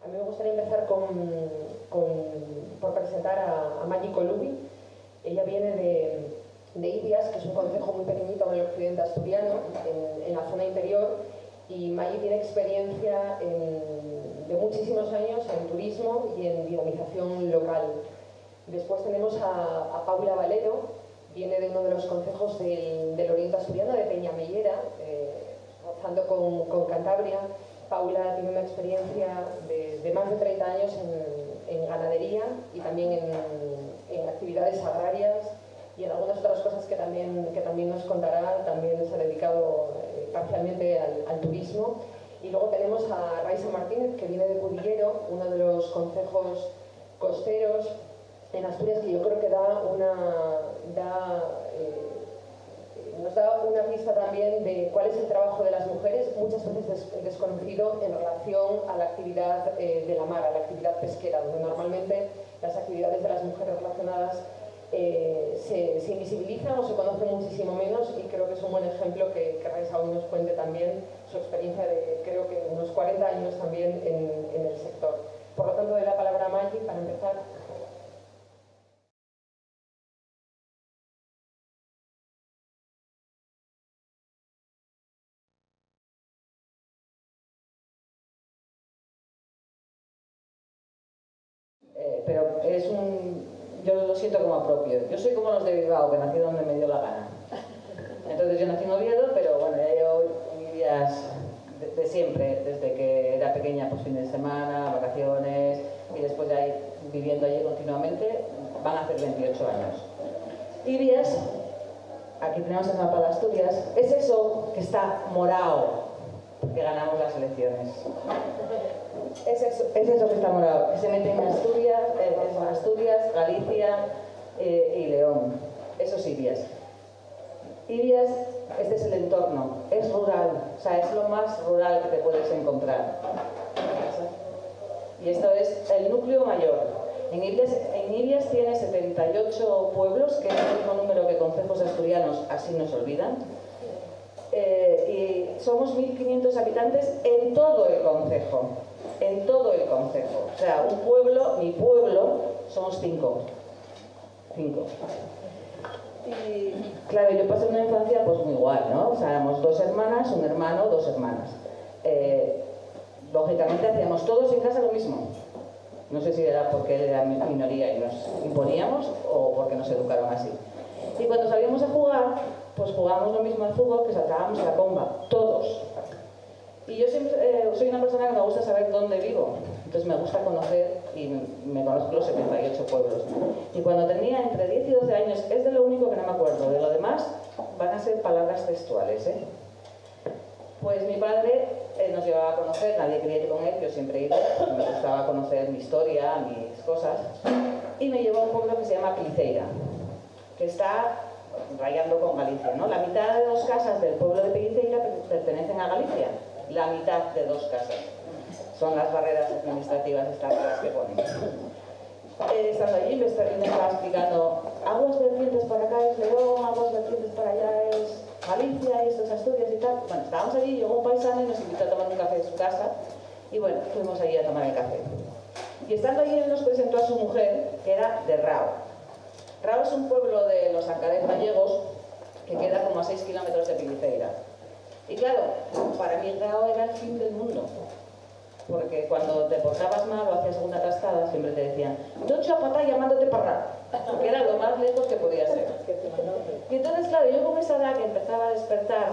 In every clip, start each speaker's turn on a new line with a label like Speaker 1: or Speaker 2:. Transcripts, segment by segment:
Speaker 1: A mí me gustaría empezar por presentar a Maggi Colubi. Ella viene de Ibias, que es un concejo muy pequeñito en el occidente asturiano, en la zona interior, y Maggi tiene experiencia de muchísimos años en turismo y en dinamización local. Después tenemos a Paula Valero, viene de uno de los concejos del oriente asturiano, de Peñamellera, rozando con Cantabria. Paula tiene una experiencia de más de 30 años en ganadería y también en actividades agrarias y en algunas otras cosas que también nos contará. También se ha dedicado parcialmente al turismo. Y luego tenemos a Raisa Martínez, que viene de Cudillero, uno de los concejos costeros en Asturias, que yo creo que nos da una pista también de cuál es el trabajo de las mujeres, muchas veces desconocido en relación a la actividad de la mar, a la actividad pesquera, donde normalmente las actividades de las mujeres relacionadas se invisibilizan o se conocen muchísimo menos, y creo que es un buen ejemplo que Raisa hoy nos cuente también su experiencia de, creo que unos 40 años también en el sector. Por lo tanto, doy la palabra a Maggi para empezar.
Speaker 2: Pero yo lo siento como propio. Yo soy como los de Bilbao, que nací donde me dio la gana. Entonces yo nací en Oviedo, pero bueno, yo vivías de siempre, desde que era pequeña, pues fines de semana, vacaciones, y después de ahí viviendo allí continuamente, van a hacer 28 años. Ibias, aquí tenemos el mapa de Asturias, es eso que está morado, que ganamos las elecciones. Es eso que está morado, que se mete en Asturias, Galicia y León. Eso es Ibias. Ibias, este es el entorno, es rural, o sea, es lo más rural que te puedes encontrar. Y esto es el núcleo mayor. En Ibias tiene 78 pueblos, que es el mismo número que concejos asturianos, así nos olvidan. Y somos 1.500 habitantes en todo el concejo. En todo el concejo. O sea, un pueblo, mi pueblo, somos 5. Y claro, yo pasé una infancia pues muy igual, ¿no? O sea, éramos 2 hermanas, un hermano, 2 hermanas. Lógicamente hacíamos todos en casa lo mismo. No sé si era porque él era minoría y nos imponíamos o porque nos educaron así. Y cuando salíamos a jugar, pues jugábamos lo mismo al fútbol, que saltábamos a la comba, todos. Y yo siempre soy una persona que me gusta saber dónde vivo, entonces me gusta conocer, y me conozco los 78 pueblos. Y cuando tenía entre 10 y 12 años, es de lo único que no me acuerdo, de lo demás van a ser palabras textuales, ¿eh? Pues mi padre nos llevaba a conocer, nadie quería ir con él, yo siempre iba, me gustaba conocer mi historia, mis cosas, y me llevó a un pueblo que se llama Cliceira, que está rayando con Galicia, ¿no? La mitad de 2 casas del pueblo de Cliceira pertenecen a Galicia, la mitad de 2 casas. Son las barreras administrativas estas que ponen. Estando allí, me estaba explicando, aguas vertientes para acá es León, aguas vertientes para allá es Galicia, y esto es Asturias y tal. Bueno, estábamos allí, llegó un paisano y nos invitó a tomar un café en su casa, y bueno, fuimos allí a tomar el café. Y estando allí, él nos presentó a su mujer, que era de Rao. Rao es un pueblo de los Ancares gallegos que queda como a 6 kilómetros de Cliceira. Y claro, para mí Rao era el fin del mundo, porque cuando te portabas mal o hacías alguna tascada, siempre te decían no echa patá llamándote parra, porque era lo más lejos que podía ser. Y entonces, claro, yo con esa edad que empezaba a despertar,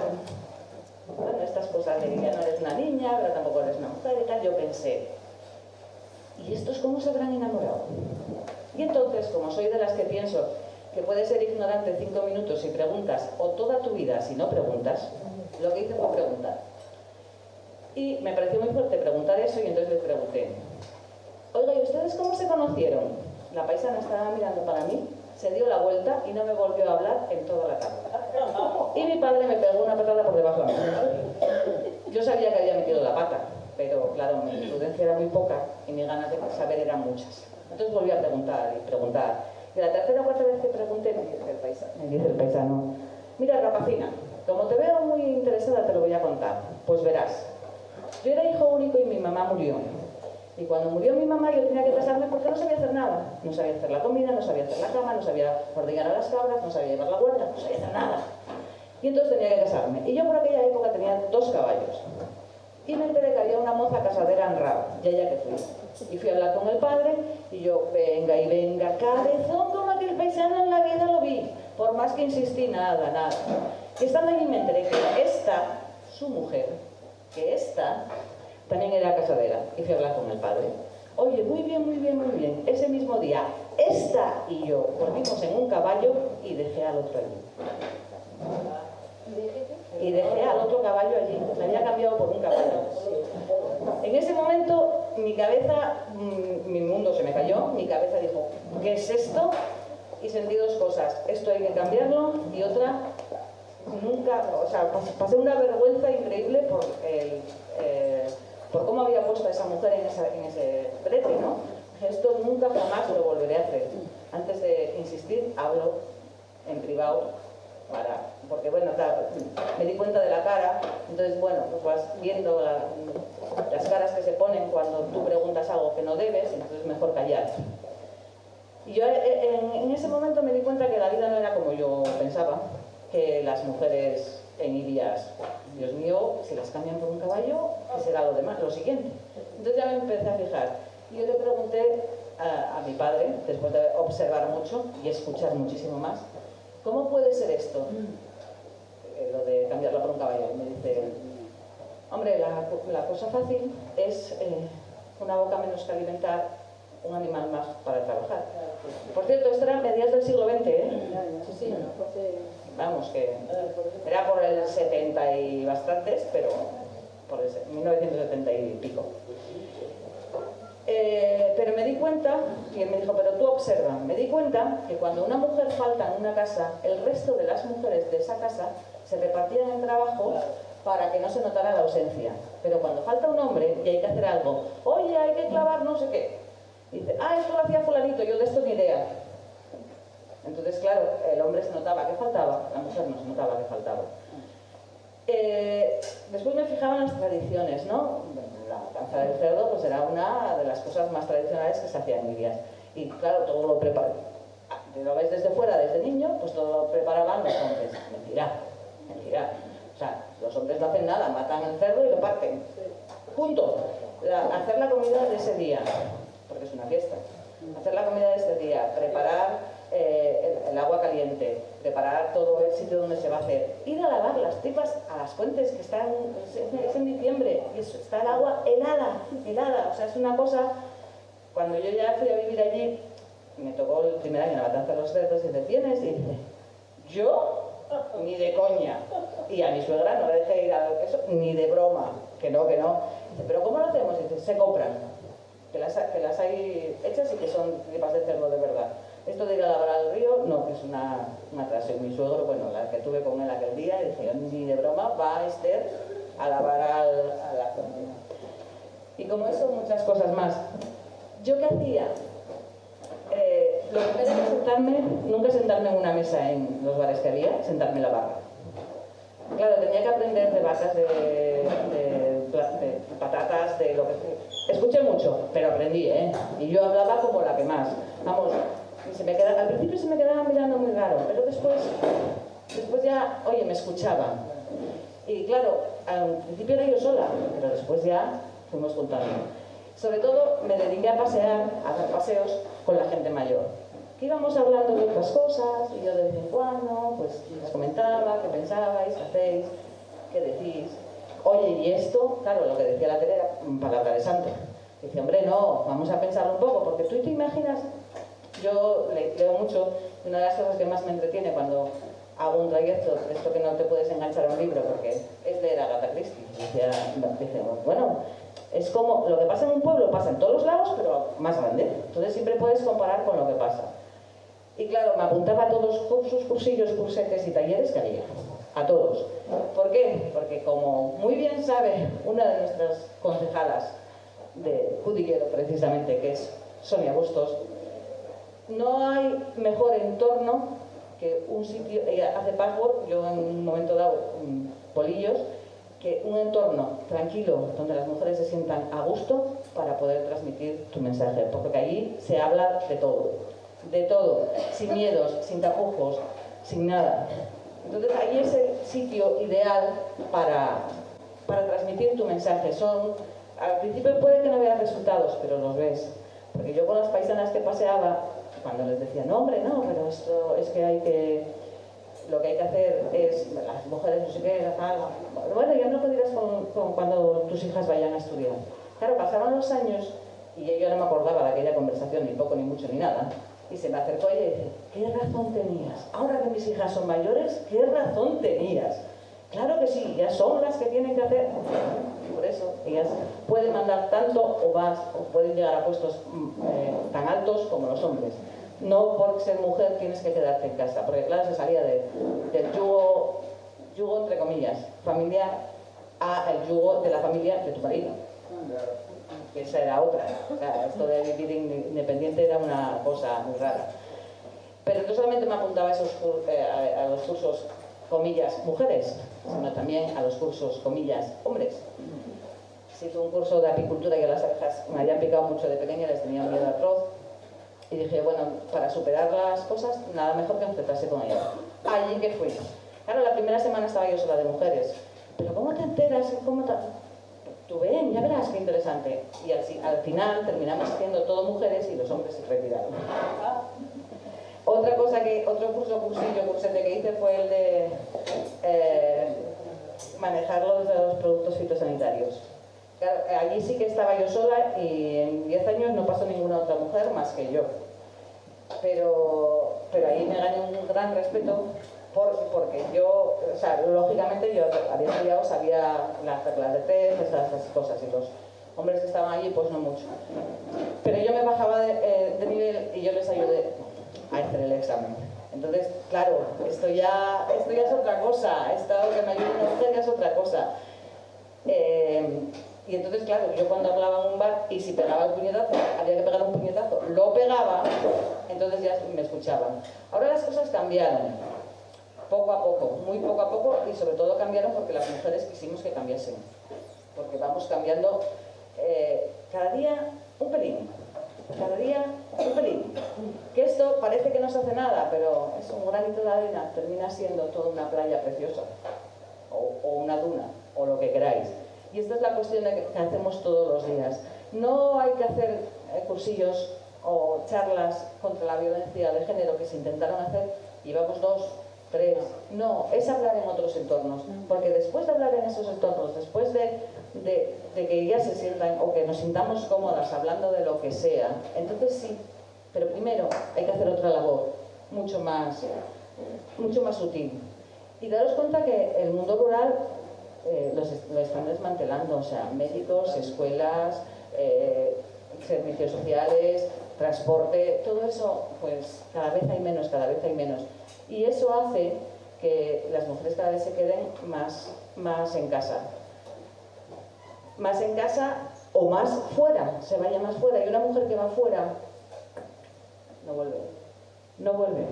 Speaker 2: bueno, estas cosas de que ya no eres una niña, pero tampoco eres una mujer y tal, yo pensé, ¿y estos cómo se habrán enamorado? Y entonces, como soy de las que pienso que puedes ser ignorante 5 minutos si preguntas, o toda tu vida si no preguntas, lo que hice fue preguntar. Y me pareció muy fuerte preguntar eso, y entonces les pregunté, oiga, ¿y ustedes cómo se conocieron? La paisana estaba mirando para mí, se dio la vuelta y no me volvió a hablar en toda la tarde. Y mi padre me pegó una patada por debajo de la mano. Yo sabía que había metido la pata, pero claro, mi prudencia era muy poca y mis ganas de saber eran muchas. Entonces volví a preguntar y preguntar. Y la tercera o cuarta vez que pregunté, me dice el paisano, mira, rapacina, como te veo muy interesada te lo voy a contar. Pues verás, yo era hijo único y mi mamá murió. Y Y cuando murió mi mamá yo tenía que casarme porque no sabía hacer nada. No sabía hacer la comida, no sabía hacer la cama, no sabía ordeñar a las cabras, no sabía llevar la guardia, no sabía hacer nada. Y entonces tenía que casarme. Y yo por aquella época tenía 2 caballos. Y me enteré que había una moza casadera en Rao, y allá que fui. Y fui a hablar con el padre, y yo, venga y venga, cabezón como aquel paisano en la vida lo vi. Por más que insistí, nada, nada. Y estando allí me enteré que esta, su mujer, que esta, también era casadera. Y fui a hablar con el padre. Oye, muy bien, muy bien, muy bien. Ese mismo día, esta y yo volvimos en un caballo y dejé al otro allí. Y dejé al otro caballo allí, me había cambiado por un caballo. En ese momento mi cabeza, mi mundo se me cayó, mi cabeza dijo, ¿qué es esto? Y sentí 2 cosas, esto hay que cambiarlo, y otra, nunca, o sea, pasé una vergüenza increíble por cómo había puesto a esa mujer en ese brete, ¿no? Esto nunca jamás lo volveré a hacer. Antes de insistir, hablo en privado. Porque bueno, me di cuenta de la cara, entonces bueno, pues vas viendo las caras que se ponen cuando tú preguntas algo que no debes, entonces es mejor callar. Y yo en ese momento me di cuenta que la vida no era como yo pensaba, que las mujeres en Ibias, Dios mío, si las cambian por un caballo, ¿qué será lo siguiente? Entonces ya me empecé a fijar. Y yo le pregunté a mi padre, después de observar mucho y escuchar muchísimo más, ¿cómo puede ser esto? Lo de cambiarla por un caballo. Y me dice, hombre, la cosa fácil es una boca menos que alimentar, un animal más para trabajar. Por cierto, esto era mediados del siglo XX, ¿eh?
Speaker 1: Sí,
Speaker 2: Vamos, que era por el 70 y bastantes, pero por el 1970 y pico. Pero me di cuenta, y él me dijo, pero tú observa, me di cuenta que cuando una mujer falta en una casa, el resto de las mujeres de esa casa se repartían el trabajo para que no se notara la ausencia. Pero cuando falta un hombre y hay que hacer algo, oye, hay que clavar no sé qué, y dice, esto lo hacía fulanito, yo de esto ni idea. Entonces, claro, el hombre se notaba que faltaba, la mujer no se notaba que faltaba. Después me fijaba en las tradiciones, ¿no? La caza del cerdo pues era una de las cosas más tradicionales que se hacía en Ibias. Y claro, todo lo preparaban. Lo ves desde fuera, desde niño, pues todo lo preparaban los hombres. Mentira, mentira. O sea, los hombres no hacen nada, matan el cerdo y lo parten. Punto. Hacer la comida de ese día, porque es una fiesta. Hacer la comida de ese día, preparar el agua caliente, preparar todo el sitio donde se va a hacer, ir a lavar las tripas a las fuentes que están, es en diciembre y está el agua helada, helada, o sea, es una cosa. Cuando yo ya fui a vivir allí, me tocó el primer año la matanza de los cerdos y dice, ¿tienes? Y dice, ¿yo? Ni de coña. Y a mi suegra no le dejé ir a eso, ni de broma, que no, que no. Dice, ¿pero cómo lo hacemos? Y dice, se compran, que las hay hechas y que son tripas de cerdo de verdad. Esto de ir a lavar al río, no, que es una tradición. Mi suegro, bueno, la que tuve con él aquel día, y dije, ni de broma va Esther a lavar a la comida. Y como eso, muchas cosas más. ¿Yo qué hacía? Lo primero era sentarme, nunca sentarme en una mesa en los bares que había, sentarme en la barra. Claro, tenía que aprender de vacas, de patatas, de lo que sea. Escuché mucho, pero aprendí, ¿eh? Y yo hablaba como la que más. Vamos, al principio se me quedaba mirando muy raro, pero después ya, oye, me escuchaba. Y claro, al principio era yo sola, pero después ya fuimos juntando. Sobre todo me dediqué a pasear, a hacer paseos con la gente mayor. Que íbamos hablando de otras cosas y yo de vez en cuando pues les comentaba qué pensabais, qué hacéis, qué decís. Oye, y esto, claro, lo que decía la tele era palabra de santo. Dice, hombre, no, vamos a pensarlo un poco, porque tú te imaginas. Yo leo mucho, y una de las cosas que más me entretiene cuando hago un trayecto, esto que no te puedes enganchar a un libro, porque es leer a Agatha Christie. Dice, bueno, es como lo que pasa en un pueblo pasa en todos los lados, pero más grande. Entonces siempre puedes comparar con lo que pasa. Y claro, me apuntaba a todos sus cursillos, cursetes y talleres que había. A todos. ¿Por qué? Porque como muy bien sabe una de nuestras concejalas de Judillero, precisamente, que es Sonia Bustos, no hay mejor entorno que un sitio, ella hace patchwork, yo en un momento dado polillos, que un entorno tranquilo donde las mujeres se sientan a gusto para poder transmitir tu mensaje, porque allí se habla de todo, sin miedos, sin tapujos, sin nada. Entonces allí es el sitio ideal para transmitir tu mensaje. Al principio puede que no veas resultados, pero los ves. Porque yo con las paisanas que paseaba, cuando les decía, no hombre, no, pero esto es que lo que hay que hacer es, las mujeres no sé qué, bueno, ya no lo dirás con cuando tus hijas vayan a estudiar. Claro, pasaban los años y yo no me acordaba de aquella conversación, ni poco, ni mucho, ni nada. Y se me acercó ella y dice, ¿qué razón tenías? Ahora que mis hijas son mayores, ¿qué razón tenías? Claro que sí, ya son las que tienen que hacer. Por eso, ellas pueden mandar tanto o más, o pueden llegar a puestos tan altos como los hombres. No por ser mujer tienes que quedarte en casa, porque claro, se salía del yugo entre comillas, familiar, a el yugo de la familia de tu marido. Que esa era otra. O sea, esto de vivir independiente era una cosa muy rara. Pero no solamente me apuntaba a los cursos, comillas, mujeres, sino también a los cursos, comillas, hombres. Hice un curso de apicultura y a las abejas me habían picado mucho de pequeña, les tenía miedo atroz. Y dije, bueno, para superar las cosas, nada mejor que enfrentarse con ellas. Allí que fui. Claro, la primera semana estaba yo sola de mujeres. Pero ¿cómo te enteras? Tú ven, ya verás qué interesante. Y al final terminamos siendo todo mujeres y los hombres se retiraron. Otro cursete que hice fue el de manejar los productos fitosanitarios. Claro, allí sí que estaba yo sola y en 10 años no pasó ninguna otra mujer más que yo. Pero ahí me gané un gran respeto porque yo, o sea, lógicamente yo había estudiado, sabía las reglas de tres, esas cosas, y los hombres que estaban allí pues no mucho. Pero yo me bajaba de nivel y yo les ayudé a hacer el examen. Entonces, claro, esto ya es otra cosa, esto que me ayude una mujer ya es otra cosa. Y entonces, claro, yo cuando hablaba en un bar y si pegaba el puñetazo, había que pegar un puñetazo, lo pegaba, entonces ya me escuchaban. Ahora las cosas cambiaron, poco a poco, muy poco a poco, y sobre todo cambiaron porque las mujeres quisimos que cambiasen. Porque vamos cambiando cada día un pelín. Cada día un pelín. Que esto parece que no se hace nada, pero es un granito de arena, termina siendo toda una playa preciosa. O una duna, o lo que queráis. Y esta es la cuestión que hacemos todos los días. No hay que hacer cursillos o charlas contra la violencia de género que se intentaron hacer, llevamos 2, 3. No, es hablar en otros entornos. Porque después de hablar en esos entornos, después de que ellas se sientan o que nos sintamos cómodas hablando de lo que sea, entonces sí. Pero primero hay que hacer otra labor, mucho más sutil. Y daros cuenta que el mundo rural lo están desmantelando, o sea, médicos, escuelas, servicios sociales, transporte, todo eso, pues cada vez hay menos. Y eso hace que las mujeres cada vez se queden más en casa. Más en casa o más fuera, se vaya más fuera. Y una mujer que va fuera no vuelve.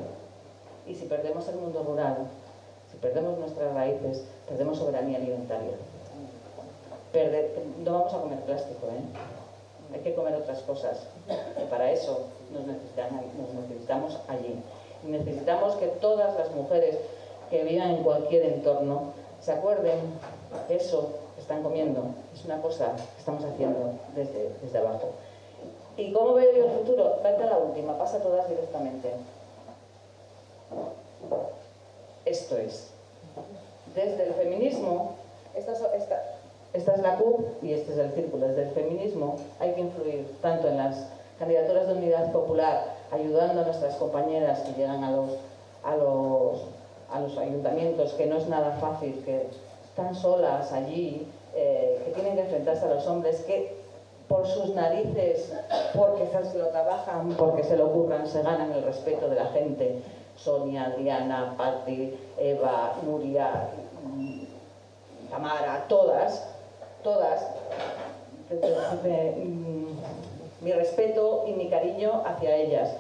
Speaker 2: Y si perdemos el mundo rural, si perdemos nuestras raíces, perdemos soberanía alimentaria. No vamos a comer plástico, hay que comer otras cosas. Y para eso nos necesitamos allí. Y necesitamos que todas las mujeres que vivan en cualquier entorno se acuerden que eso que están comiendo es una cosa que estamos haciendo desde abajo. ¿Y cómo veo yo el futuro? Vete a la última, pasa todas directamente. Esto es. Desde el feminismo, esta es la Q y este es el círculo. Desde el feminismo hay que influir tanto en las candidaturas de unidad popular, ayudando a nuestras compañeras que llegan a los ayuntamientos, que no es nada fácil, que están solas allí, que tienen que enfrentarse a los hombres, que por sus narices, porque se lo trabajan, porque se lo ocurran, se ganan el respeto de la gente. Sonia, Diana, Patti, Eva, Nuria, Tamara, todas, mi respeto y mi cariño hacia ellas,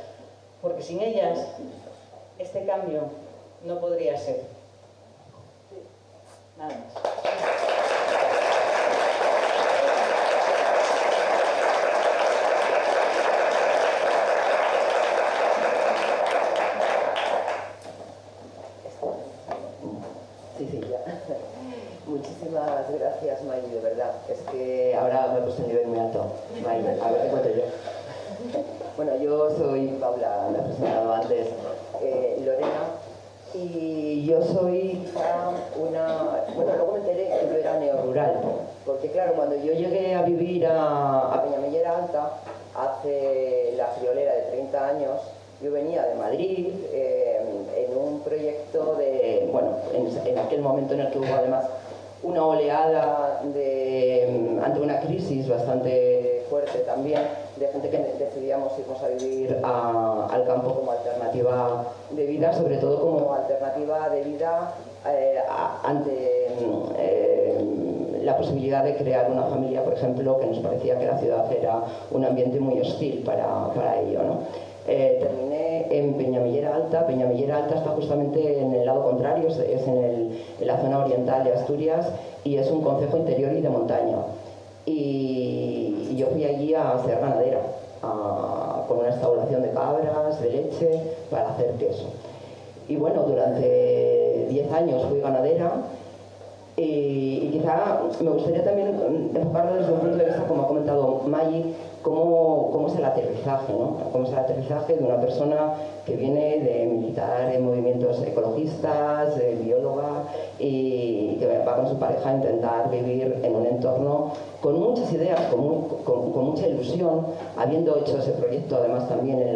Speaker 2: porque sin ellas este cambio no podría ser. Nada más.
Speaker 3: A ver, te cuento yo. Bueno, yo soy Paula, me he presentado antes, Lorena, y yo soy bueno, luego me enteré que yo era neorrural, porque claro, cuando yo llegué a vivir a Peñamellera Alta, hace la friolera de 30 años, yo venía de Madrid en un proyecto de, bueno, en aquel momento en el que hubo además una oleada ante una crisis bastante fuerte también, de gente que decidíamos irnos a vivir al campo como alternativa de vida, sobre todo como alternativa de vida ante la posibilidad de crear una familia, por ejemplo, que nos parecía que la ciudad era un ambiente muy hostil para ello, ¿no? Terminé en Peñamellera Alta. Peñamellera Alta está justamente en el lado contrario, es en la zona oriental de Asturias y es un concejo interior y de montaña. Y yo fui allí a ser ganadera, con una estabulación de cabras, de leche, para hacer queso. Y bueno, durante 10 años fui ganadera. Y quizá me gustaría también enfocarlo desde un punto de vista, como ha comentado Maggi, cómo es el aterrizaje, ¿no? Cómo es el aterrizaje de una persona que viene de militar en movimientos ecologistas, de bióloga, y que va con su pareja a intentar vivir en un entorno con muchas ideas, con mucha ilusión, habiendo hecho ese proyecto además también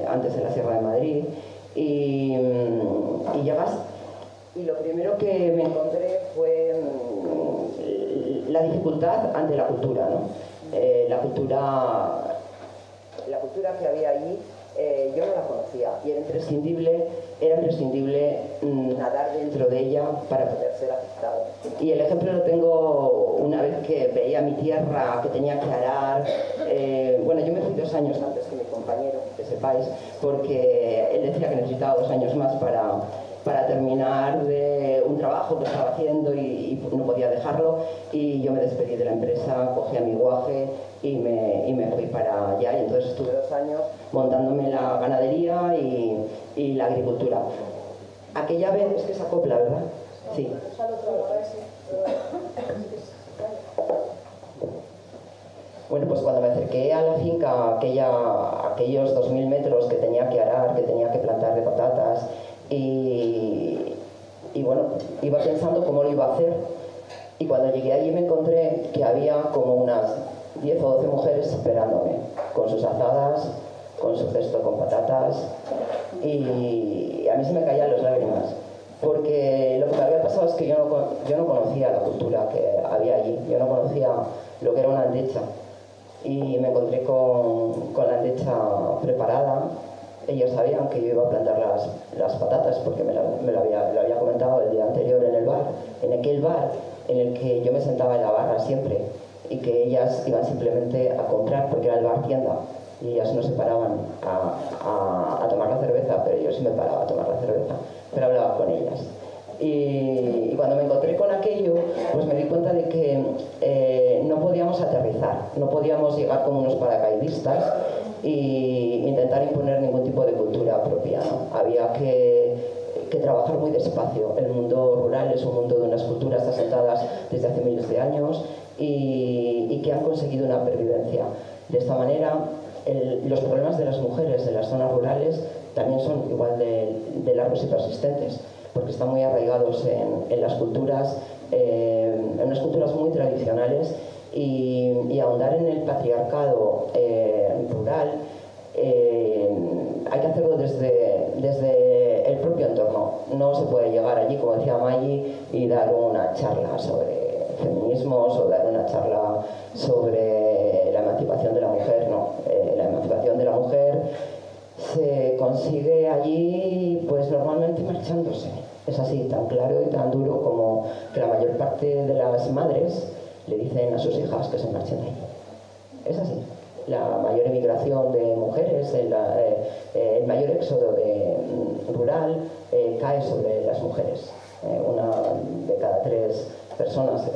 Speaker 3: antes en la Sierra de Madrid, y llegas. Y lo primero que me encontré fue la dificultad ante la cultura, ¿no? La cultura que había allí, yo no la conocía y era imprescindible nadar dentro de ella para poder ser afectado. Y el ejemplo lo tengo una vez que veía mi tierra, que tenía que arar. Bueno, yo me fui 2 años antes que mi compañero, que sepáis, porque él decía que necesitaba 2 años más para terminar de un trabajo que estaba haciendo y no podía dejarlo, y yo me despedí de la empresa, cogí a mi guaje y me fui para allá, y entonces estuve 2 años montándome en la ganadería y la agricultura. Aquella vez, es que se acopla, ¿verdad? Sí. Bueno, pues cuando me acerqué a la finca, aquellos 2000 metros que tenía que arar, que tenía que plantar de patatas, y bueno, iba pensando cómo lo iba a hacer, y cuando llegué allí me encontré que había como unas 10 o 12 mujeres esperándome, con sus azadas, con su cesto con patatas, y a mí se me caían las lágrimas, porque lo que me había pasado es que yo no conocía la cultura que había allí, yo no conocía lo que era una andecha, y me encontré con la andecha preparada. Ellos sabían que yo iba a plantar las patatas porque me lo había comentado el día anterior en aquel bar en el que yo me sentaba en la barra siempre, y que ellas iban simplemente a comprar porque era el bar tienda, y ellas no se paraban a tomar la cerveza, pero yo sí me paraba a tomar la cerveza, pero hablaba con ellas. Y cuando me encontré con aquello, pues me di cuenta de que no podíamos aterrizar, no podíamos llegar como unos paracaidistas e intentar imponer ningún tipo de cultura propia, ¿no? Había que trabajar muy despacio. El mundo rural es un mundo de unas culturas asentadas desde hace miles de años y que han conseguido una pervivencia. De esta manera, los problemas de las mujeres en las zonas rurales también son igual de largos y persistentes, porque están muy arraigados en las culturas, en unas culturas muy tradicionales, y ahondar en el patriarcado rural hay que hacerlo desde el propio entorno. No se puede llegar allí, como decía Maggi, y dar una charla sobre feminismos o dar una charla sobre la emancipación de la mujer. No, la emancipación de la mujer se consigue allí, pues normalmente marchándose. Es así, tan claro y tan duro como que la mayor parte de las madres le dicen a sus hijas que se marchen de allí. Es así. La mayor emigración de mujeres, el mayor éxodo rural cae sobre las mujeres. Una de cada 3 personas, 2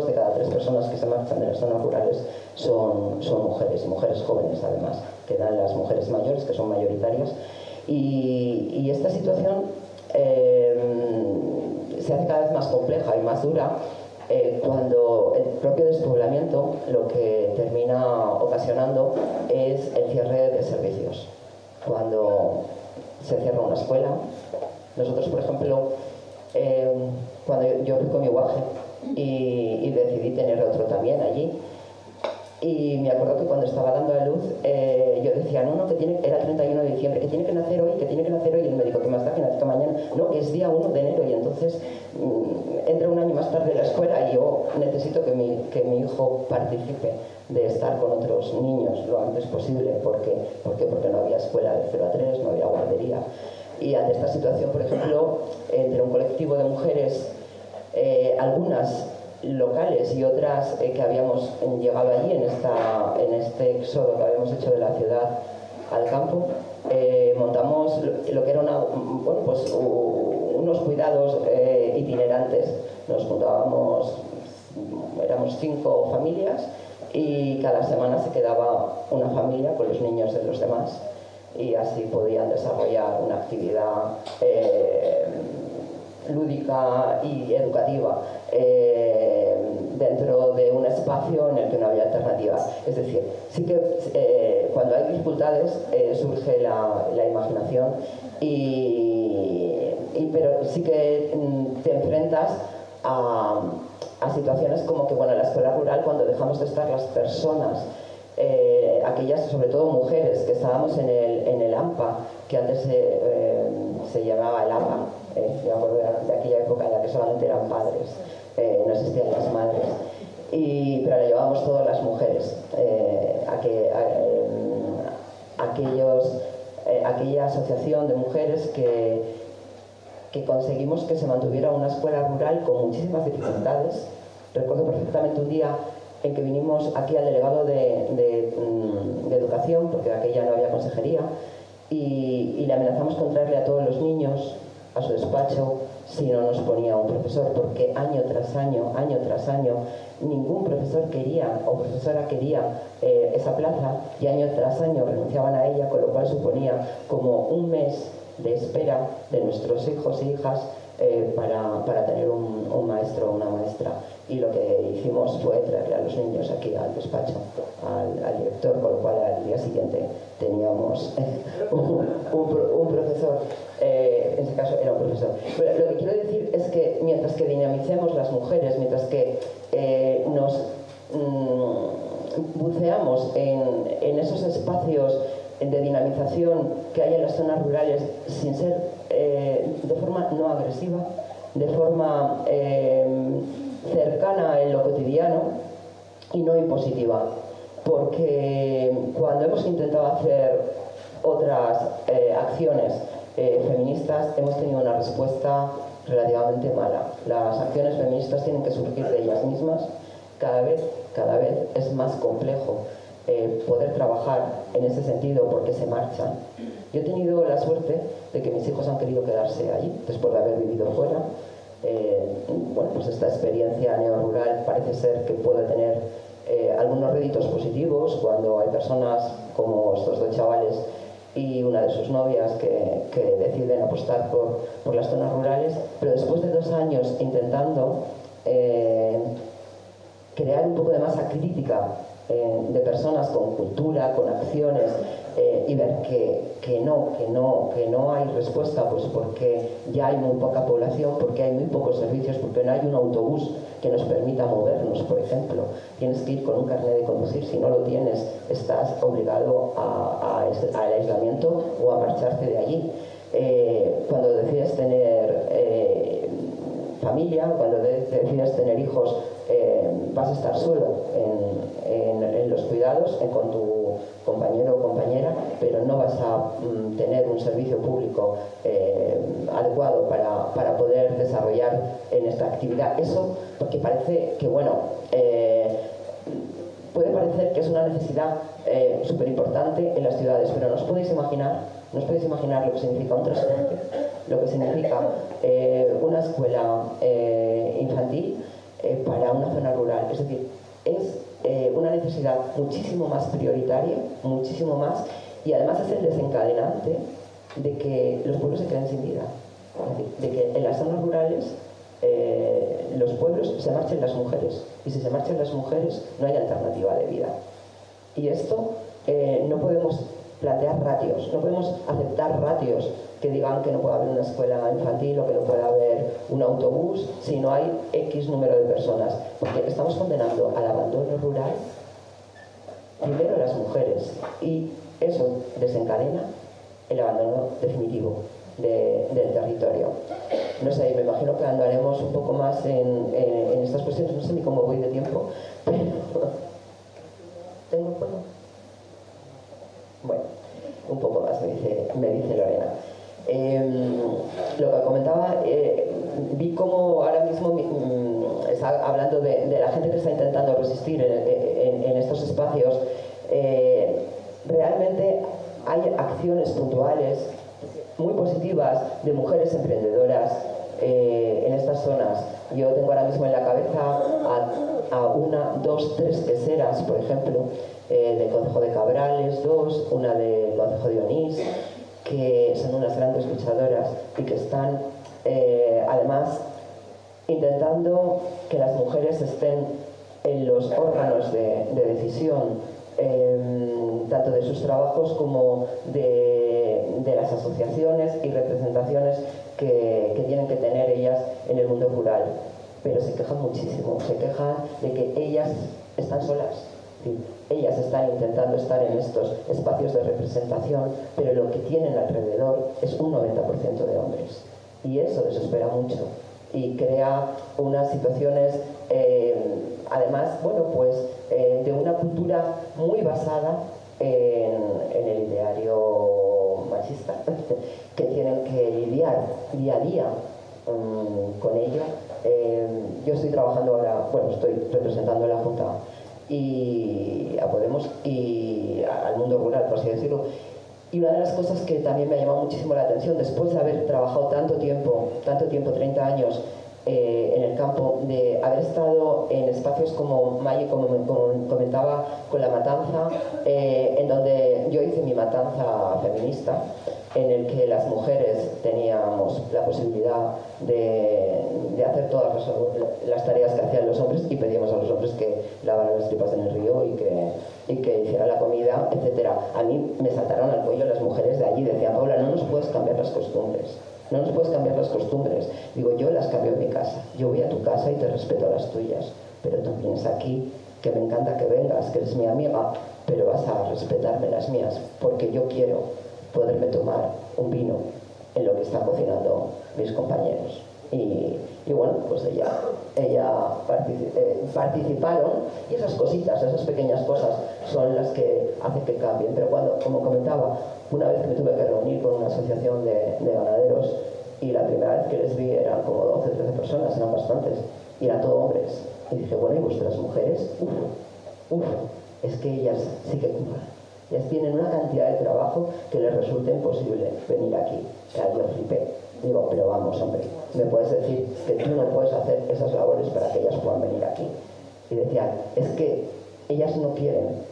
Speaker 3: de cada 3 personas que se marchan de las zonas rurales son mujeres, y mujeres jóvenes además. Quedan las mujeres mayores, que son mayoritarias, y esta situación se hace cada vez más compleja y más dura, cuando el propio despoblamiento lo que termina ocasionando es el cierre de servicios. Cuando se cierra una escuela, nosotros, por ejemplo, cuando yo fui con mi guaje y decidí tener otro también allí, y me acuerdo que cuando estaba dando a luz, yo decía, no, era 31 de diciembre, que tiene que nacer hoy, y el médico, que más da que nazca mañana, no, es día 1 de enero, y entonces entra un año más tarde a la escuela y yo necesito que mi hijo participe de estar con otros niños lo antes posible. ¿Por qué? Porque no había escuela de 0 a 3, no había guardería. Y ante esta situación, por ejemplo, entre un colectivo de mujeres, algunas locales y otras que habíamos llegado allí en este éxodo que habíamos hecho de la ciudad al campo, montamos lo que era unos cuidados itinerantes. Nos juntábamos, éramos 5 familias y cada semana se quedaba una familia con los niños de los demás y así podían desarrollar una actividad lúdica y educativa dentro de un espacio en el que no había alternativa. Es decir, sí que cuando hay dificultades surge la imaginación, pero sí que te enfrentas a situaciones como que, bueno, en la escuela rural, cuando dejamos de estar las personas, aquellas, sobre todo mujeres, que estábamos en el AMPA, que antes se llamaba el AMPA, me acuerdo de aquella época en la que solamente eran padres, no existían las madres, pero la llevábamos todas las mujeres, aquella asociación de mujeres que conseguimos que se mantuviera una escuela rural con muchísimas dificultades. Recuerdo perfectamente un día en que vinimos aquí al delegado de educación, porque de aquella no había consejería, y le amenazamos con traerle a todos los niños a su despacho si no nos ponía un profesor, porque año tras año, ningún profesor quería o profesora quería esa plaza, y año tras año renunciaban a ella, con lo cual suponía como un mes de espera de nuestros hijos e hijas para tener un maestro o una maestra. Y lo que hicimos fue traerle a los niños aquí al despacho, al director, con lo cual al día siguiente teníamos un profesor, en este caso era un profesor. Pero lo que quiero decir es que mientras que dinamicemos las mujeres, mientras que nos buceamos en esos espacios de dinamización que hay en las zonas rurales, sin ser de forma no agresiva, de forma cercana en lo cotidiano y no impositiva, porque cuando hemos intentado hacer otras acciones feministas hemos tenido una respuesta relativamente mala. Las acciones feministas tienen que surgir de ellas mismas. Cada vez es más complejo poder trabajar en ese sentido porque se marchan. Yo he tenido la suerte de que mis hijos han querido quedarse allí después de haber vivido fuera. Bueno, pues esta experiencia neorural parece ser que puede tener algunos réditos positivos cuando hay personas como estos 2 chavales y una de sus novias que deciden apostar por las zonas rurales, pero después de 2 años intentando crear un poco de masa crítica de personas con cultura, con acciones, y ver que no hay respuesta, pues porque ya hay muy poca población, porque hay muy pocos servicios, porque no hay un autobús que nos permita movernos, por ejemplo. Tienes que ir con un carnet de conducir, si no lo tienes estás obligado al aislamiento o a marcharte de allí. Cuando decides tener familia, cuando decides tener hijos, vas a estar solo en los cuidados, con tu compañero o compañera, pero no vas a tener un servicio público adecuado para poder desarrollar en esta actividad. Eso porque parece que, bueno, puede parecer que es una necesidad súper importante en las ciudades, pero no os podéis imaginar lo que significa un transporte, lo que significa una escuela infantil para una zona rural. Es decir, es una necesidad muchísimo más prioritaria, muchísimo más, y además es el desencadenante de que los pueblos se queden sin vida. Es decir, de que en las zonas rurales los pueblos se marchen las mujeres, y si se marchan las mujeres no hay alternativa de vida. Y esto no podemos plantear ratios, no podemos aceptar ratios que digan que no puede haber una escuela infantil o que no puede haber un autobús si no hay X número de personas, porque estamos condenando al abandono rural primero a las mujeres, y eso desencadena el abandono definitivo del territorio. No sé, me imagino que andaremos un poco más en estas cuestiones, no sé ni cómo voy de tiempo, pero... ¿Tengo fuego? Bueno, un poco más me dice Lorena. Lo que comentaba, vi cómo ahora mismo está hablando de la gente que está intentando resistir en estos espacios. Realmente hay acciones puntuales muy positivas de mujeres emprendedoras en estas zonas. Yo tengo ahora mismo en la cabeza a una, dos, tres queseras, por ejemplo, del concejo de Cabrales, dos, una del concejo de Onís, que son unas grandes luchadoras y que están además intentando que las mujeres estén en los órganos de decisión, tanto de sus trabajos como de las asociaciones y representaciones que tienen que tener ellas en el mundo rural. Pero se quejan muchísimo, se quejan de que ellas están solas. Ellas están intentando estar en estos espacios de representación, pero lo que tienen alrededor es un 90% de hombres. Y eso desespera mucho y crea unas situaciones, además, bueno, pues de una cultura muy basada en el ideario machista, que tienen que lidiar día a día con ello. Yo estoy trabajando ahora, bueno, estoy representando a la Junta y a Podemos y al mundo rural, por así decirlo. Y una de las cosas que también me ha llamado muchísimo la atención, después de haber trabajado tanto tiempo, 30 años en el campo, de haber estado en espacios como Maye, como comentaba, con la matanza, en donde yo hice mi matanza feminista, en el que las mujeres teníamos la posibilidad de hacer todas las tareas que hacían los hombres, y pedíamos a los hombres que lavaran las tripas en el río y que hicieran la comida, etc. A mí me saltaron al cuello las mujeres de allí, decían: Paula, no nos puedes cambiar las costumbres. No nos puedes cambiar las costumbres. Digo, yo las cambio en mi casa. Yo voy a tu casa y te respeto las tuyas. Pero tú vienes aquí, que me encanta que vengas, que eres mi amiga, pero vas a respetarme las mías, porque yo quiero poderme tomar un vino en lo que están cocinando mis compañeros. Y bueno, pues ella participaron, y esas cositas, esas pequeñas cosas son las que hacen que cambien. Pero cuando, como comentaba, una vez me tuve que reunir con una asociación de ganaderos, y la primera vez que les vi eran como 12 o 13 personas, eran bastantes, y eran todos hombres. Y dije, bueno, ¿y vuestras mujeres? Es que ellas sí que cumplan. Ellas tienen una cantidad de trabajo que les resulta imposible venir aquí. Claro, yo flipé. Digo, pero vamos, hombre, ¿me puedes decir que tú no puedes hacer esas labores para que ellas puedan venir aquí? Y decían, es que ellas no quieren.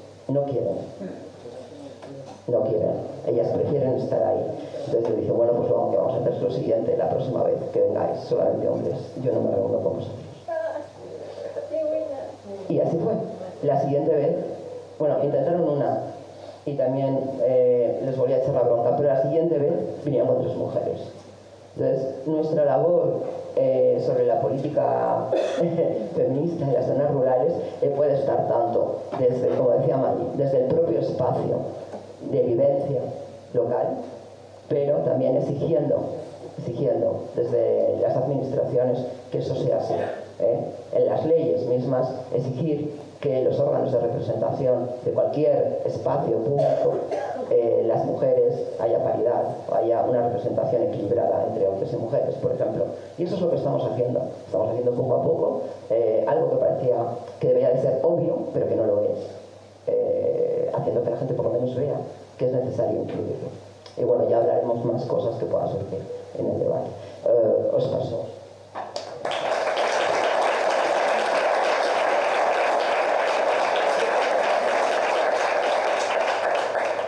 Speaker 3: Ellas prefieren estar ahí. Entonces yo dije, bueno, pues vamos a hacer lo siguiente: la próxima vez que vengáis solamente hombres, yo no me reúno con vosotros. Y así fue. La siguiente vez, bueno, intentaron una y también les volví a echar la bronca, pero la siguiente vez vinieron con 3 mujeres. Entonces, nuestra labor sobre la política feminista en las zonas rurales puede estar tanto desde, como decía Mari, desde el propio espacio de vivencia local, pero también exigiendo desde las administraciones que eso sea así. En las leyes mismas, exigir que en los órganos de representación de cualquier espacio público, las mujeres, haya paridad, haya una representación equilibrada entre hombres y mujeres, por ejemplo. Y eso es lo que estamos haciendo. Estamos haciendo poco a poco algo que parecía que debería de ser obvio, pero que no lo es, haciendo que la gente por lo menos vea que es necesario incluirlo. Y bueno, ya hablaremos más cosas que puedan surgir en el debate. Os paso.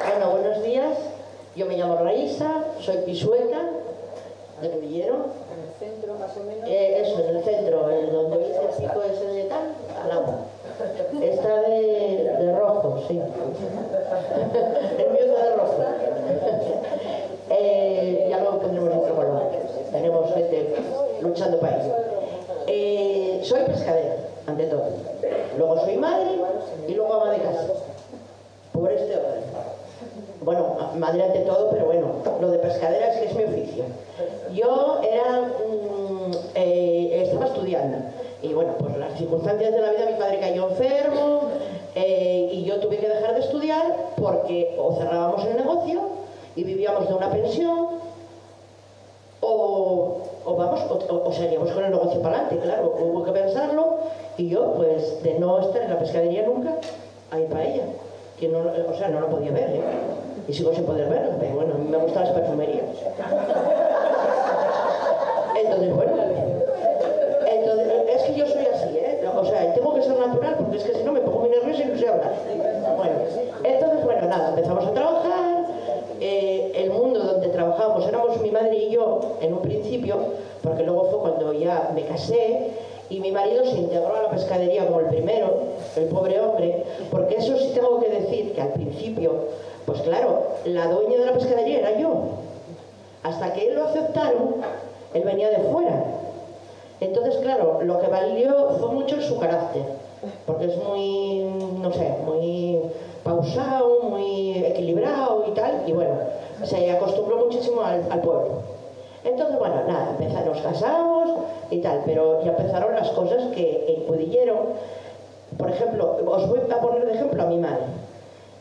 Speaker 4: Bueno, buenos días. Yo me llamo Raíssa, soy pisueca de Cudillero.
Speaker 1: En el centro, más o menos.
Speaker 4: Eso, en el centro, donde veis el pico ese de tal, al agua. Está de rojo, sí. El mío está de rojo. Ya luego pondremos otro color. Tenemos gente luchando para ello. Soy pescadera, ante todo. Luego soy madre y luego ama de casa. Por este orden. Bueno, madre ante todo, pero bueno, lo de pescadera es que es mi oficio. Yo estaba estudiando y bueno, pues las circunstancias de la vida, mi padre cayó enfermo y yo tuve que dejar de estudiar porque o cerrábamos el negocio y vivíamos de una pensión o seguíamos con el negocio para adelante, claro, hubo que pensarlo y yo pues de no estar en la pescadería nunca, ahí para ella, que no, o sea, no lo podía ver, ¿eh? Y sigo sin poder verlo, pero bueno, a mí me gustan las perfumerías. Entonces, bueno, es que yo soy así, ¿eh? O sea, tengo que ser natural porque es que si no me pongo muy nerviosa y no sé hablar. Bueno, entonces, bueno, nada, empezamos a trabajar. El mundo donde trabajábamos éramos mi madre y yo en un principio, porque luego fue cuando ya me casé y mi marido se integró a la pescadería como el primero, el pobre hombre, porque eso sí tengo que decir que al principio, pues claro, la dueña de la pescadería era yo. Hasta que él lo aceptaron, él venía de fuera. Entonces, claro, lo que valió fue mucho su carácter, porque es muy, no sé, muy pausado, muy equilibrado y tal, y bueno, se acostumbró muchísimo al pueblo. Entonces, bueno, nada, nos casamos y tal, pero ya empezaron las cosas que en Cudillero, por ejemplo, os voy a poner de ejemplo a mi madre.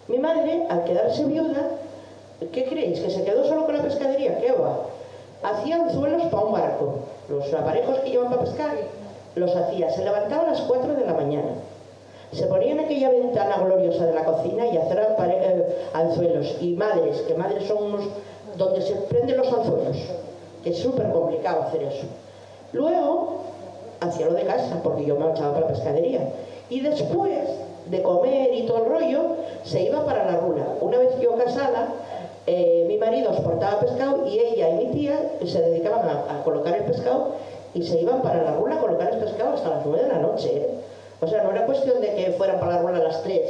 Speaker 4: Mi madre, al quedarse viuda, ¿qué creéis? ¿Que se quedó solo con la pescadería? ¿Qué va? Hacía anzuelos para un barco. Los aparejos que llevan para pescar los hacía. Se levantaba a las 4 de la mañana. Se ponía en aquella ventana gloriosa de la cocina y hacía anzuelos. Y madres, que madres son unos donde se prenden los anzuelos. Que es súper complicado hacer eso. Luego, hacía lo de casa, porque yo me echaba para la pescadería. Y después de comer y todo el rollo, se iba para la rula. Una vez yo casada, mi marido exportaba pescado y ella y mi tía se dedicaban a colocar el pescado y se iban para la rula a colocar el pescado hasta las 9 de la noche, ¿eh? O sea, no era cuestión de que fueran para la rula a las 3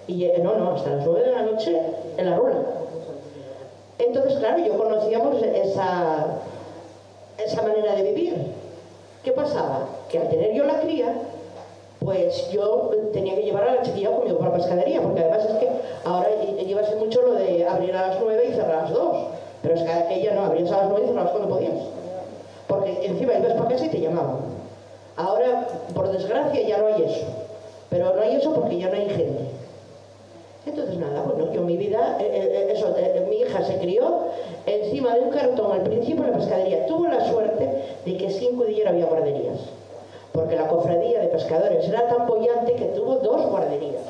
Speaker 4: y no, hasta las 9 de la noche en la rula. Entonces, claro, yo conocíamos esa manera de vivir. ¿Qué pasaba? Que al tener yo la cría, pues yo tenía que llevar a la chiquilla conmigo para la pescadería, porque además es que ahora llevase mucho lo de abrir a las 9 y cerrar a las 2, pero es que aquella no, abrías a las 9 y cerrabas cuando podías, porque encima ibas para casa y te llamaban. Ahora, por desgracia, ya no hay eso, pero no hay eso porque ya no hay gente. Entonces nada, bueno, yo mi vida, mi hija se crió encima de un cartón al principio en la pescadería. Tuvo la suerte de que sin Cudillero había guarderías, porque la cofradía de pescadores era tan boyante que tuvo 2 guarderías.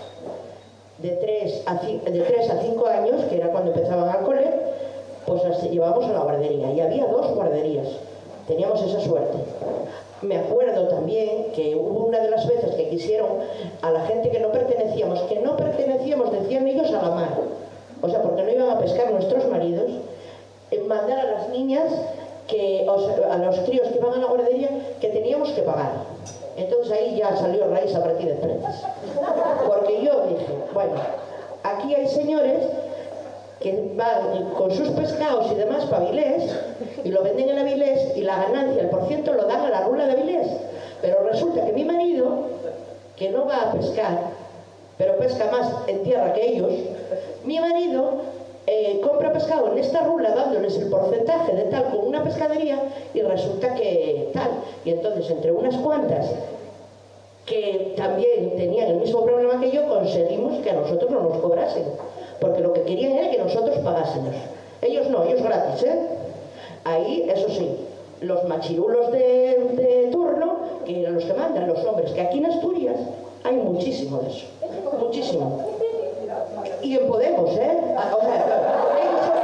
Speaker 4: De 3 a 5 años, que era cuando empezaban al cole, pues las llevábamos a la guardería. Y había 2 guarderías. Teníamos esa suerte. Me acuerdo también que hubo una de las veces que quisieron a la gente que no pertenecíamos, decían ellos, a la mar. O sea, porque no iban a pescar nuestros maridos, mandar a las niñas, a los críos que iban a la guardería, que teníamos que pagar. Entonces ahí ya salió raíz a partir de frentes. Porque yo dije, bueno, aquí hay señores que van con sus pescados y demás para Avilés y lo venden en Avilés y la ganancia, el % lo dan a la rula de Avilés. Pero resulta que mi marido, que no va a pescar, pero pesca más en tierra que ellos, mi marido compra pescado en esta rula dándoles el porcentaje de tal con una pescadería y resulta que tal. Y entonces entre unas cuantas que también tenían el mismo problema que yo, conseguimos que a nosotros no nos cobrasen, porque lo que querían era que nosotros pagásemos. Ellos no, ellos gratis, ¿eh? Ahí, eso sí, los machirulos de turno, que eran los que mandan, los hombres, que aquí en Asturias hay muchísimo de eso, muchísimo. Y en Podemos, ¿eh? O sea, ellos son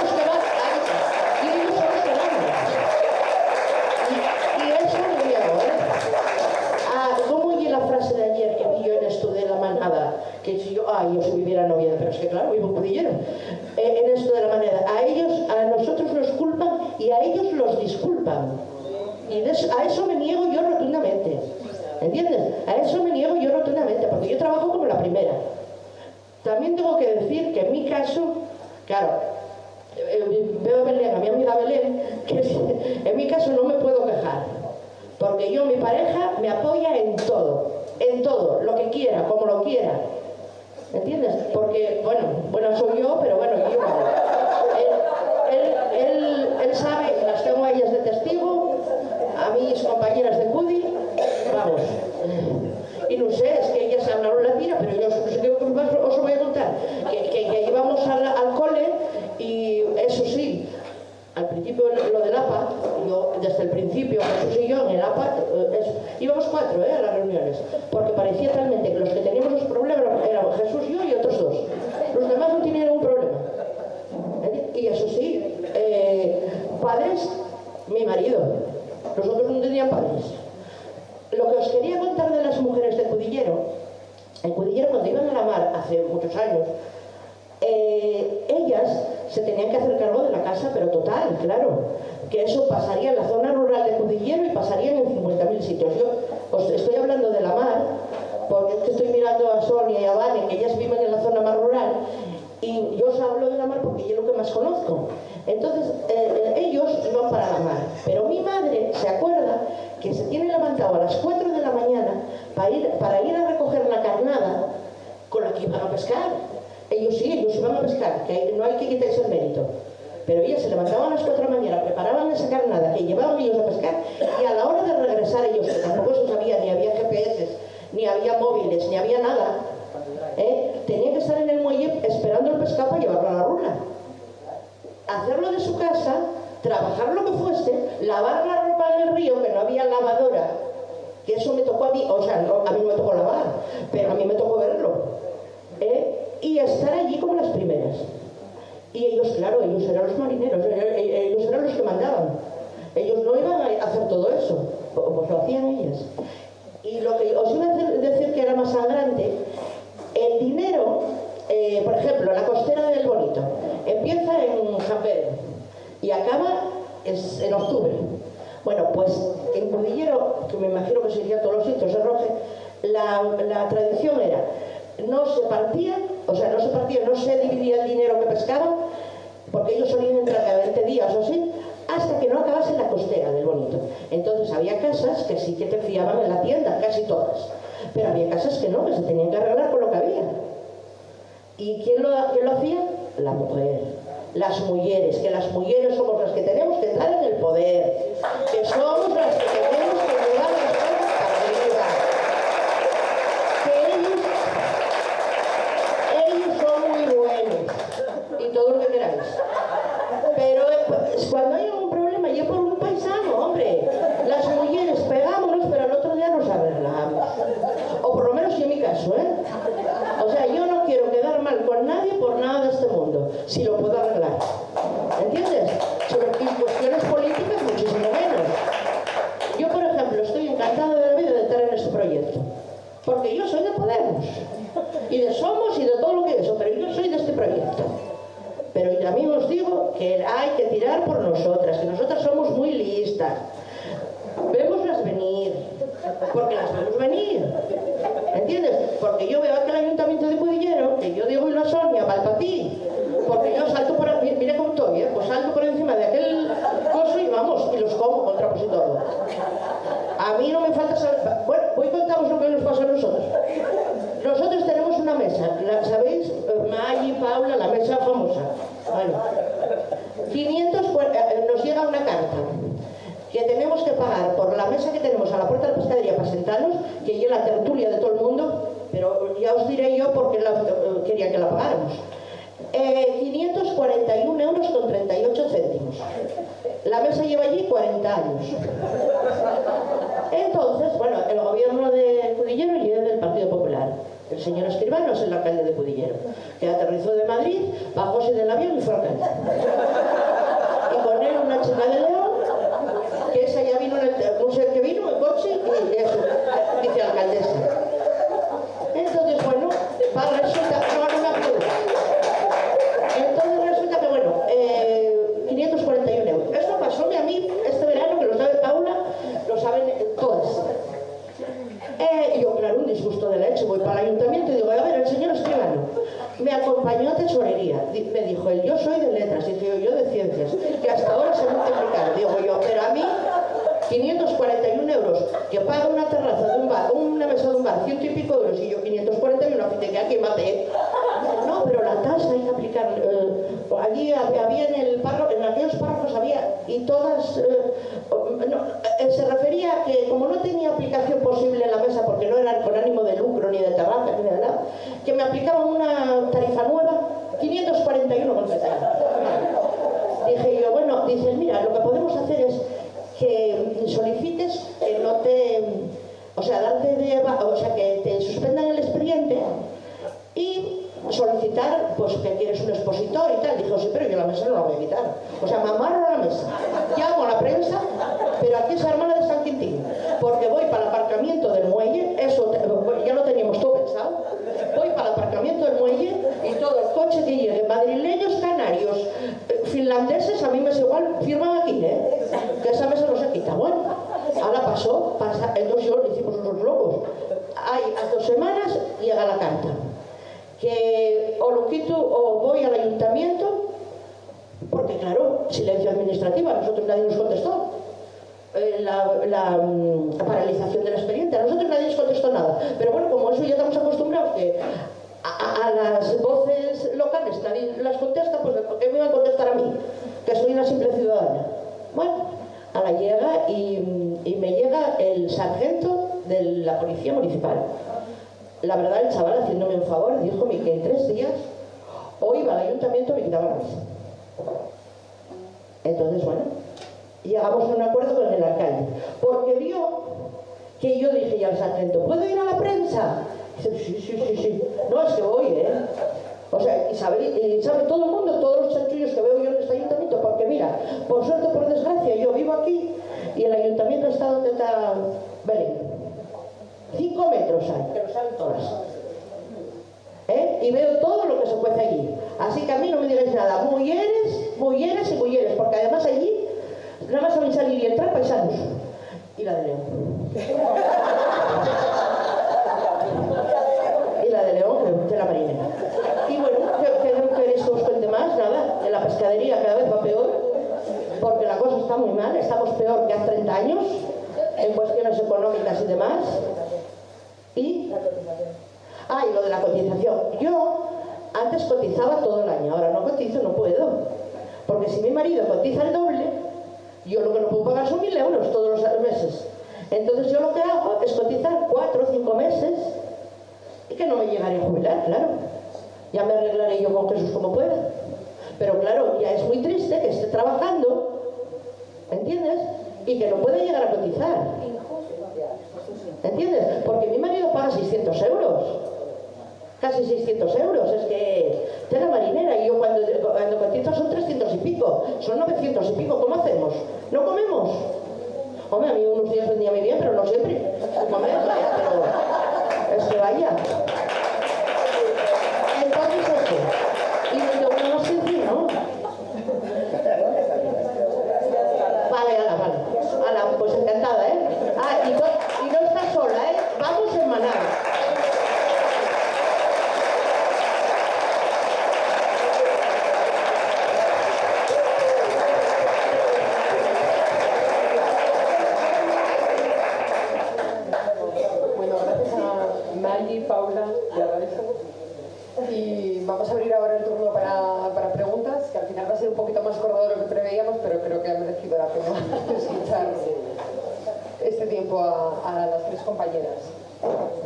Speaker 4: los que van ahí, y ellos son los que mandan. Y eso lo digo, ¿eh? ¿Cómo oye la frase de ayer que vi yo en esto de la manada? Que si yo soy tuviera novia, pero es que claro, vivo en Cudillero. En esto de la manera, a nosotros nos culpan y a ellos los disculpan. Y a eso me niego yo rotundamente. ¿Entiendes? A eso me niego yo rotundamente, porque yo trabajo como la primera. También tengo que decir que en mi caso, claro, veo a Belén, a mi amiga Belén, que en mi caso no me puedo quejar, porque yo, mi pareja, me apoya en todo, lo que quiera, como lo quiera. ¿Entiendes? Porque, bueno, soy yo, pero bueno, yo él sabe, las tengo a ellas de testigo, a mis compañeras de CUDI, vamos. Y no sé, es que ellas hablaron latina, pero yo no sé qué os voy a contar. Que íbamos al cole y eso sí, al principio lo del APA, yo desde el principio, Jesús y yo en el APA, íbamos 4 a las reuniones, porque parecía talmente que los que teníamos los problemas eran Jesús, yo y otros 2. Los demás no tenían ningún problema. Y eso sí, padres, mi marido, los otros no tenían padres. Lo que os quería contar de las mujeres de Cudillero, en Cudillero cuando iban a la mar hace muchos años, ellas se tenían que hacer cargo de la casa, pero total, claro, que eso pasaría en la zona rural de Cudillero y pasarían en 50.000 sitios. Yo os estoy hablando de la mar, porque es que estoy mirando a Sonia y a Vane, que ellas viven en la zona más rural, y yo os hablo de la mar porque yo es lo que más conozco. Entonces, ellos iban para la mar, pero mi madre se acuerda que se tiene levantado a las 4 de la mañana para ir a recoger la carnada con la que iban a pescar. Ellos iban a pescar, que no hay que quitarse el mérito. Pero ellas se levantaban a las 4 de la mañana, preparaban esa carnada que llevaban ellos a pescar, y a la hora de regresar ellos, que tampoco se sabía, ni había GPS, ni había móviles, ni había nada, tenían que estar en el muelle esperando el pescado para llevarlo a la rula. Hacerlo de su casa, trabajar lo que fuese, lavar la ropa en el río, que no había lavadora, que eso me tocó a mí, o sea, no, a mí no me tocó lavar, pero a mí me tocó verlo. Y estar allí como las primeras. Y ellos, claro, ellos eran los marineros, ellos eran los que mandaban. Ellos no iban a hacer todo eso, pues lo hacían ellas. Y lo que os iba a decir que era más sangrante, el dinero, por ejemplo, la costera del Bonito, empieza en San Pedro y acaba en octubre. Bueno, pues en Cudillero, que me imagino que sería todos los sitios, en Roge, la tradición era, no se dividía el dinero que pescaban, porque ellos solían entrar cada 20 días o así, hasta que no acabase la costera del Bonito. Entonces había casas que sí que te fiaban en la tienda, casi todas, pero había casas que no, que se tenían que arreglar con lo que había. ¿Y quién lo hacía? La mujer. Las mujeres, que las mujeres somos las que tenemos que estar en el poder, que somos las que tenemos que llevar las cosas para arriba, que ellos son muy buenos y todo lo que queráis, pero cuando hay un problema y es por un paisano, hombre, las mujeres pegámonos, pero el otro día nos arreglamos, o por lo menos en mi caso, o sea, yo no quiero quedar mal con nadie por nada de este mundo, si lo puedo arreglar, ¿entiendes? Y cuestiones políticas muchísimo menos. Yo, por ejemplo, estoy encantada de la vida de estar en este proyecto, porque yo soy de Podemos, y de Somos y de todo lo que es eso, pero yo soy de este proyecto. Pero también os digo que hay que tirar por nosotras, que nosotras somos muy listas, vémoslas venir, porque las vemos venir, ¿entiendes? Porque yo veo aquel ayuntamiento de Cudillero, que yo digo y la Sonia, Valpatí, porque yo salto por aquí, mira cómo estoy, pues salto por encima de aquel coso y vamos, y los como con trapos y todo. A mí no me falta saber. Bueno, voy a contaros lo que nos pasa a nosotros. Nosotros tenemos una mesa, ¿sabéis? Maggi, Paula, la mesa famosa. Bueno, 540, nos llega una carta que tenemos que pagar por la mesa que tenemos a la puerta de la pescadería para sentarnos, que lleva la tertulia de todo el mundo, pero ya os diré yo por qué quería que la pagáramos. 541 euros con 38 céntimos. La mesa lleva allí 40 años. Entonces, bueno, el gobierno de Cudillero y es del Partido Popular. El señor Escribano es el alcalde de Cudillero, que aterrizó de Madrid, bajóse del avión y fue alcalde. Y con él una chica de León, que esa ya vino, no sé qué vino, en coche, y eso, vicealcaldesa. Entonces, bueno, resulta, no me acuerdo. me acompañó a tesorería, me dijo él, yo soy de letras, y dije yo de ciencias, que hasta ahora se multiplican. Digo yo, pero a mí 541 euros, que paga una terraza de un bar, una mesa de un bar, 100 y pico euros, y yo 541, fíjate que aquí maté. No, pero la tasa hay que aplicar. Allí había en aquellos párrafos había, y todas, se refería a que como no tenía aplicación posible en la mesa, porque no era con ánimo de lucro, ni de terraza, ni de nada, que me aplicaban una tarifa nueva, 541 con Dije yo, bueno, dices, mira, lo que podemos hacer es que solicites que no te, o sea, que te suspendan el expediente y solicitar, pues, que quieres un expositor y tal. Dijo, sí, pero yo la mesa no la voy a quitar. O sea, me amarro a la mesa, llamo a la prensa, pero aquí es hermana de San Quintín, porque voy para el aparcamiento del muelle, eso ya lo teníamos todo pensado, voy para el aparcamiento del muelle y todo el coche que llegue, madrileños, canarios, finlandeses, a mí me es igual, firman aquí, que esa mesa no se quita. Bueno, ahora pasó, entonces yo le hicimos unos locos. A 2 semanas llega la carta, que o lo quito o voy al ayuntamiento, porque claro, silencio administrativo, a nosotros nadie nos contestó. La paralización del expediente, a nosotros nadie nos contestó nada, pero bueno, como eso ya estamos acostumbrados que a las voces locales nadie las contesta, pues ¿por qué me iban a contestar a mí, que soy una simple ciudadana? Bueno, ahora llega y me llega el sargento de la policía municipal. La verdad, el chaval, haciéndome un favor, dijo que en 3 días o iba al ayuntamiento y me quitaba la mesa. Entonces, bueno, llegamos a un acuerdo con el alcalde, porque vio que yo dije ya al sargento, ¿puedo ir a la prensa? Dice, sí. No, es que voy, O sea, y sabe todo el mundo, todos los chanchullos que veo yo en este ayuntamiento, porque mira, por suerte o por desgracia, yo vivo aquí y el ayuntamiento está donde está Belén. 5 metros hay, que lo saben todas. Y veo todo lo que se cuece allí. Así que a mí no me digáis nada. Mujeres y mujeres, porque además allí nada más saben salir y entrar paisanos. Y la de León. Y la de León, de la marinera. Y bueno, ¿qué queréis que os cuente más? Nada, en la pescadería cada vez va peor, porque la cosa está muy mal, estamos peor que hace 30 años, en cuestiones económicas y demás. Y lo de la cotización. Yo antes cotizaba todo el año, ahora no cotizo, no puedo. Porque si mi marido cotiza el doble, yo lo que no puedo pagar son 1.000 euros todos los meses. Entonces yo lo que hago es cotizar 4 o 5 meses y que no me llegaré a jubilar, claro. Ya me arreglaré yo con Jesús como pueda. Pero claro, ya es muy triste que esté trabajando, ¿entiendes? Y que no pueda llegar a cotizar. ¿Entiendes? Porque mi marido paga 600 euros. Casi 600 euros. Es que tela marinera. Y yo cuando cotizo son 300 y pico. Son 900 y pico. ¿Cómo hacemos? ¿No comemos? Hombre, a mí unos días vendía muy bien, pero no siempre. Pero es que vaya. Entonces eso. Y desde uno no se dice, ¿no? Vale. Pues encantada, y no está sola, vamos en manada.
Speaker 1: Bueno, gracias a Maggie, Paula, te agradezco. Y vamos a abrir ahora el turno para preguntas, que al final va a ser un poquito más corto de lo que preveíamos, pero creo que ha merecido la pena escuchar este tiempo a las 3 compañeras.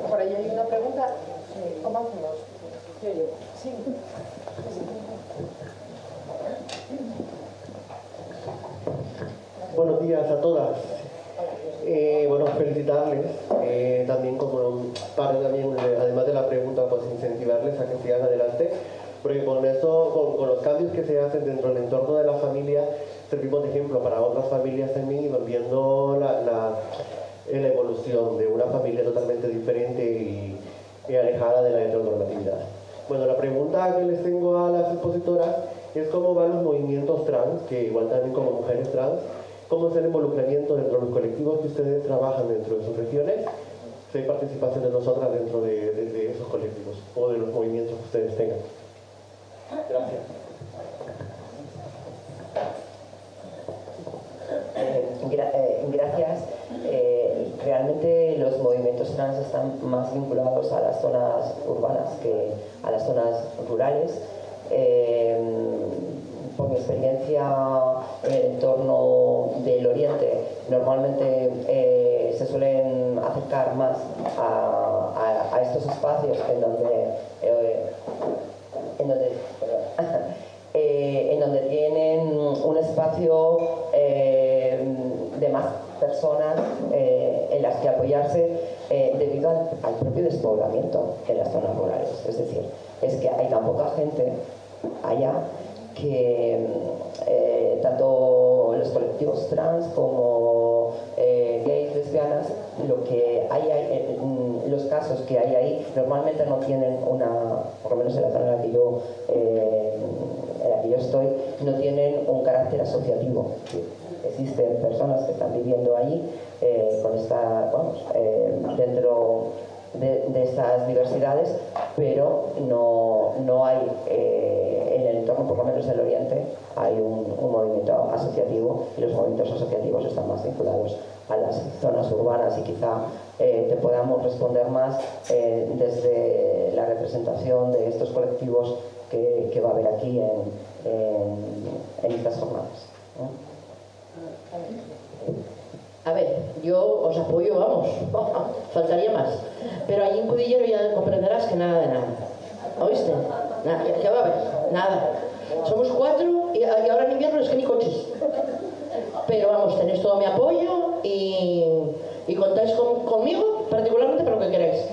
Speaker 1: Por ahí hay una pregunta. ¿Cómo hacemos? Sí.
Speaker 5: Buenos días a todas. Bueno, felicitarles. También además de la pregunta, pues incentivarles a que sigan adelante, porque con eso, con los cambios que se hacen dentro del entorno de la familia, servimos de ejemplo para otras familias también, y viendo la evolución de una familia totalmente diferente y alejada de la heteronormatividad. Bueno, la pregunta que les tengo a las expositoras es cómo van los movimientos trans, que igual también como mujeres trans, cómo es el involucramiento dentro de los colectivos que ustedes trabajan dentro de sus regiones, si hay participación de nosotras dentro de esos colectivos o de los movimientos que ustedes tengan. Gracias.
Speaker 3: Gracias. Realmente los movimientos trans están más vinculados a las zonas urbanas que a las zonas rurales. Por mi experiencia en el entorno del Oriente, normalmente se suelen acercar más a estos espacios en donde tienen un espacio de más personas en las que apoyarse debido al propio despoblamiento en las zonas rurales. Es decir, es que hay tan poca gente allá que tanto los colectivos trans como gays, lesbianas, los casos que hay ahí normalmente no tienen por lo menos en la zona en la que yo estoy, no tienen un carácter asociativo. Existen personas que están viviendo allí dentro de estas diversidades, pero no hay en el entorno, por lo menos del Oriente, hay un movimiento asociativo, y los movimientos asociativos están más vinculados a las zonas urbanas, y quizá te podamos responder más desde la representación de estos colectivos que va a haber aquí en estas jornadas.
Speaker 4: A ver, yo os apoyo, vamos, faltaría más. Pero allí en Cudillero ya comprenderás que nada de nada. ¿Oíste? Nada, ¿qué va a haber? Nada. Somos 4 y ahora en invierno es que ni coches. Pero vamos, tenéis todo mi apoyo y contáis conmigo particularmente para lo que queráis.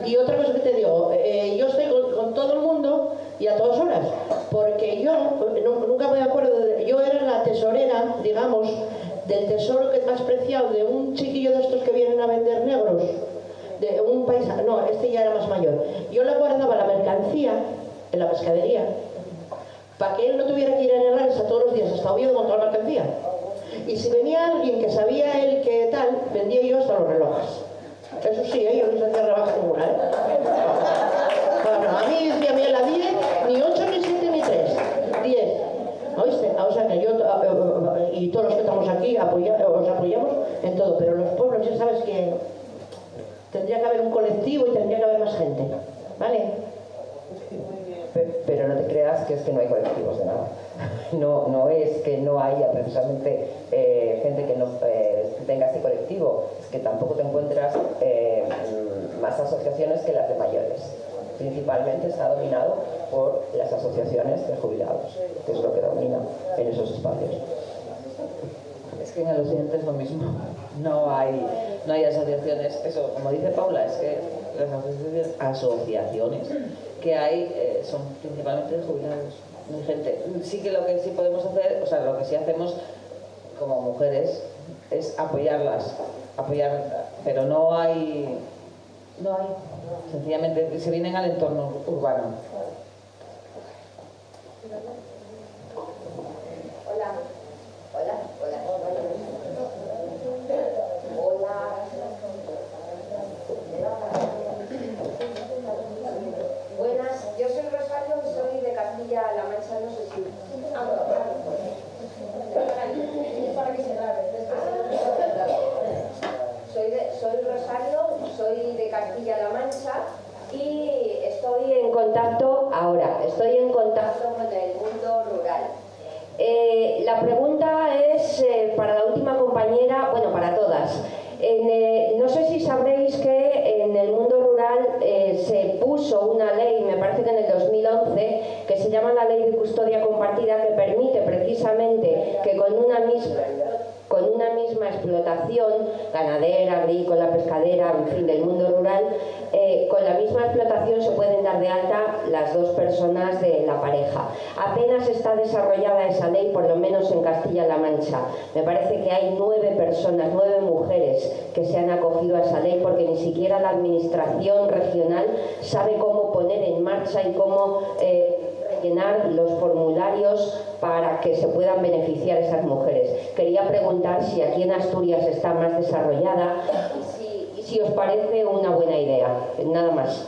Speaker 4: Y otra cosa que te digo, yo estoy con todo el mundo y a todas horas, porque yo nunca me acuerdo, yo era la tesorera, digamos, del tesoro que más preciado de un chiquillo de estos que vienen a vender negros, de un paisano, no, este ya era más mayor. Yo le guardaba la mercancía en la pescadería para que él no tuviera que ir a Henares a todos los días hasta Oviedo con toda la mercancía. Y si venía alguien que sabía él que tal, vendía yo hasta los relojes. Eso sí, yo no les hacía rebaja ninguna, ¿eh? Bueno, a mí decía, a la 10, ni 8, ni 7, ni 3, 10. ¿Oíste? O sea que yo y todos los que estamos aquí os apoyamos en todo, pero los pueblos ya sabes que tendría que haber un colectivo y tendría que haber más gente, ¿vale?
Speaker 3: Pero no te creas que es que no hay colectivos de nada. No es que no haya precisamente gente que no tenga este colectivo, es que tampoco te encuentras más asociaciones que las de mayores. Principalmente está dominado por las asociaciones de jubilados, que es lo que domina en esos espacios.
Speaker 2: Es que en el Occidente es lo mismo. No hay asociaciones. Eso, como dice Paula, es que las asociaciones que hay son principalmente de jubilados. Muy gente. Sí que lo que sí podemos hacer, o sea, lo que sí hacemos como mujeres es apoyarlas, pero no hay, sencillamente se vienen al entorno urbano.
Speaker 1: Buenas, yo soy Rosario y soy de Castilla-La Mancha, no sé si... Soy Rosario, soy de Castilla-La Mancha y estoy en contacto con el mundo rural. La pregunta es para la última compañera, bueno, para todas. No sé si sabréis que en el mundo rural se puso una ley, me parece que en el 2011, que se llama la Ley de Custodia Compartida, que permite precisamente que con una misma explotación, ganadera, agrícola, pescadera, en fin, del mundo rural, con la misma explotación se pueden dar de alta las dos personas de la pareja. Apenas está desarrollada esa ley, por lo menos en Castilla-La Mancha. Me parece que hay 9 personas, 9 mujeres que se han acogido a esa ley, porque ni siquiera la administración regional sabe cómo poner en marcha y cómo rellenar los formularios para que se puedan beneficiar esas mujeres. Quería preguntar si aquí en Asturias está más desarrollada y si os parece una buena idea. Nada más.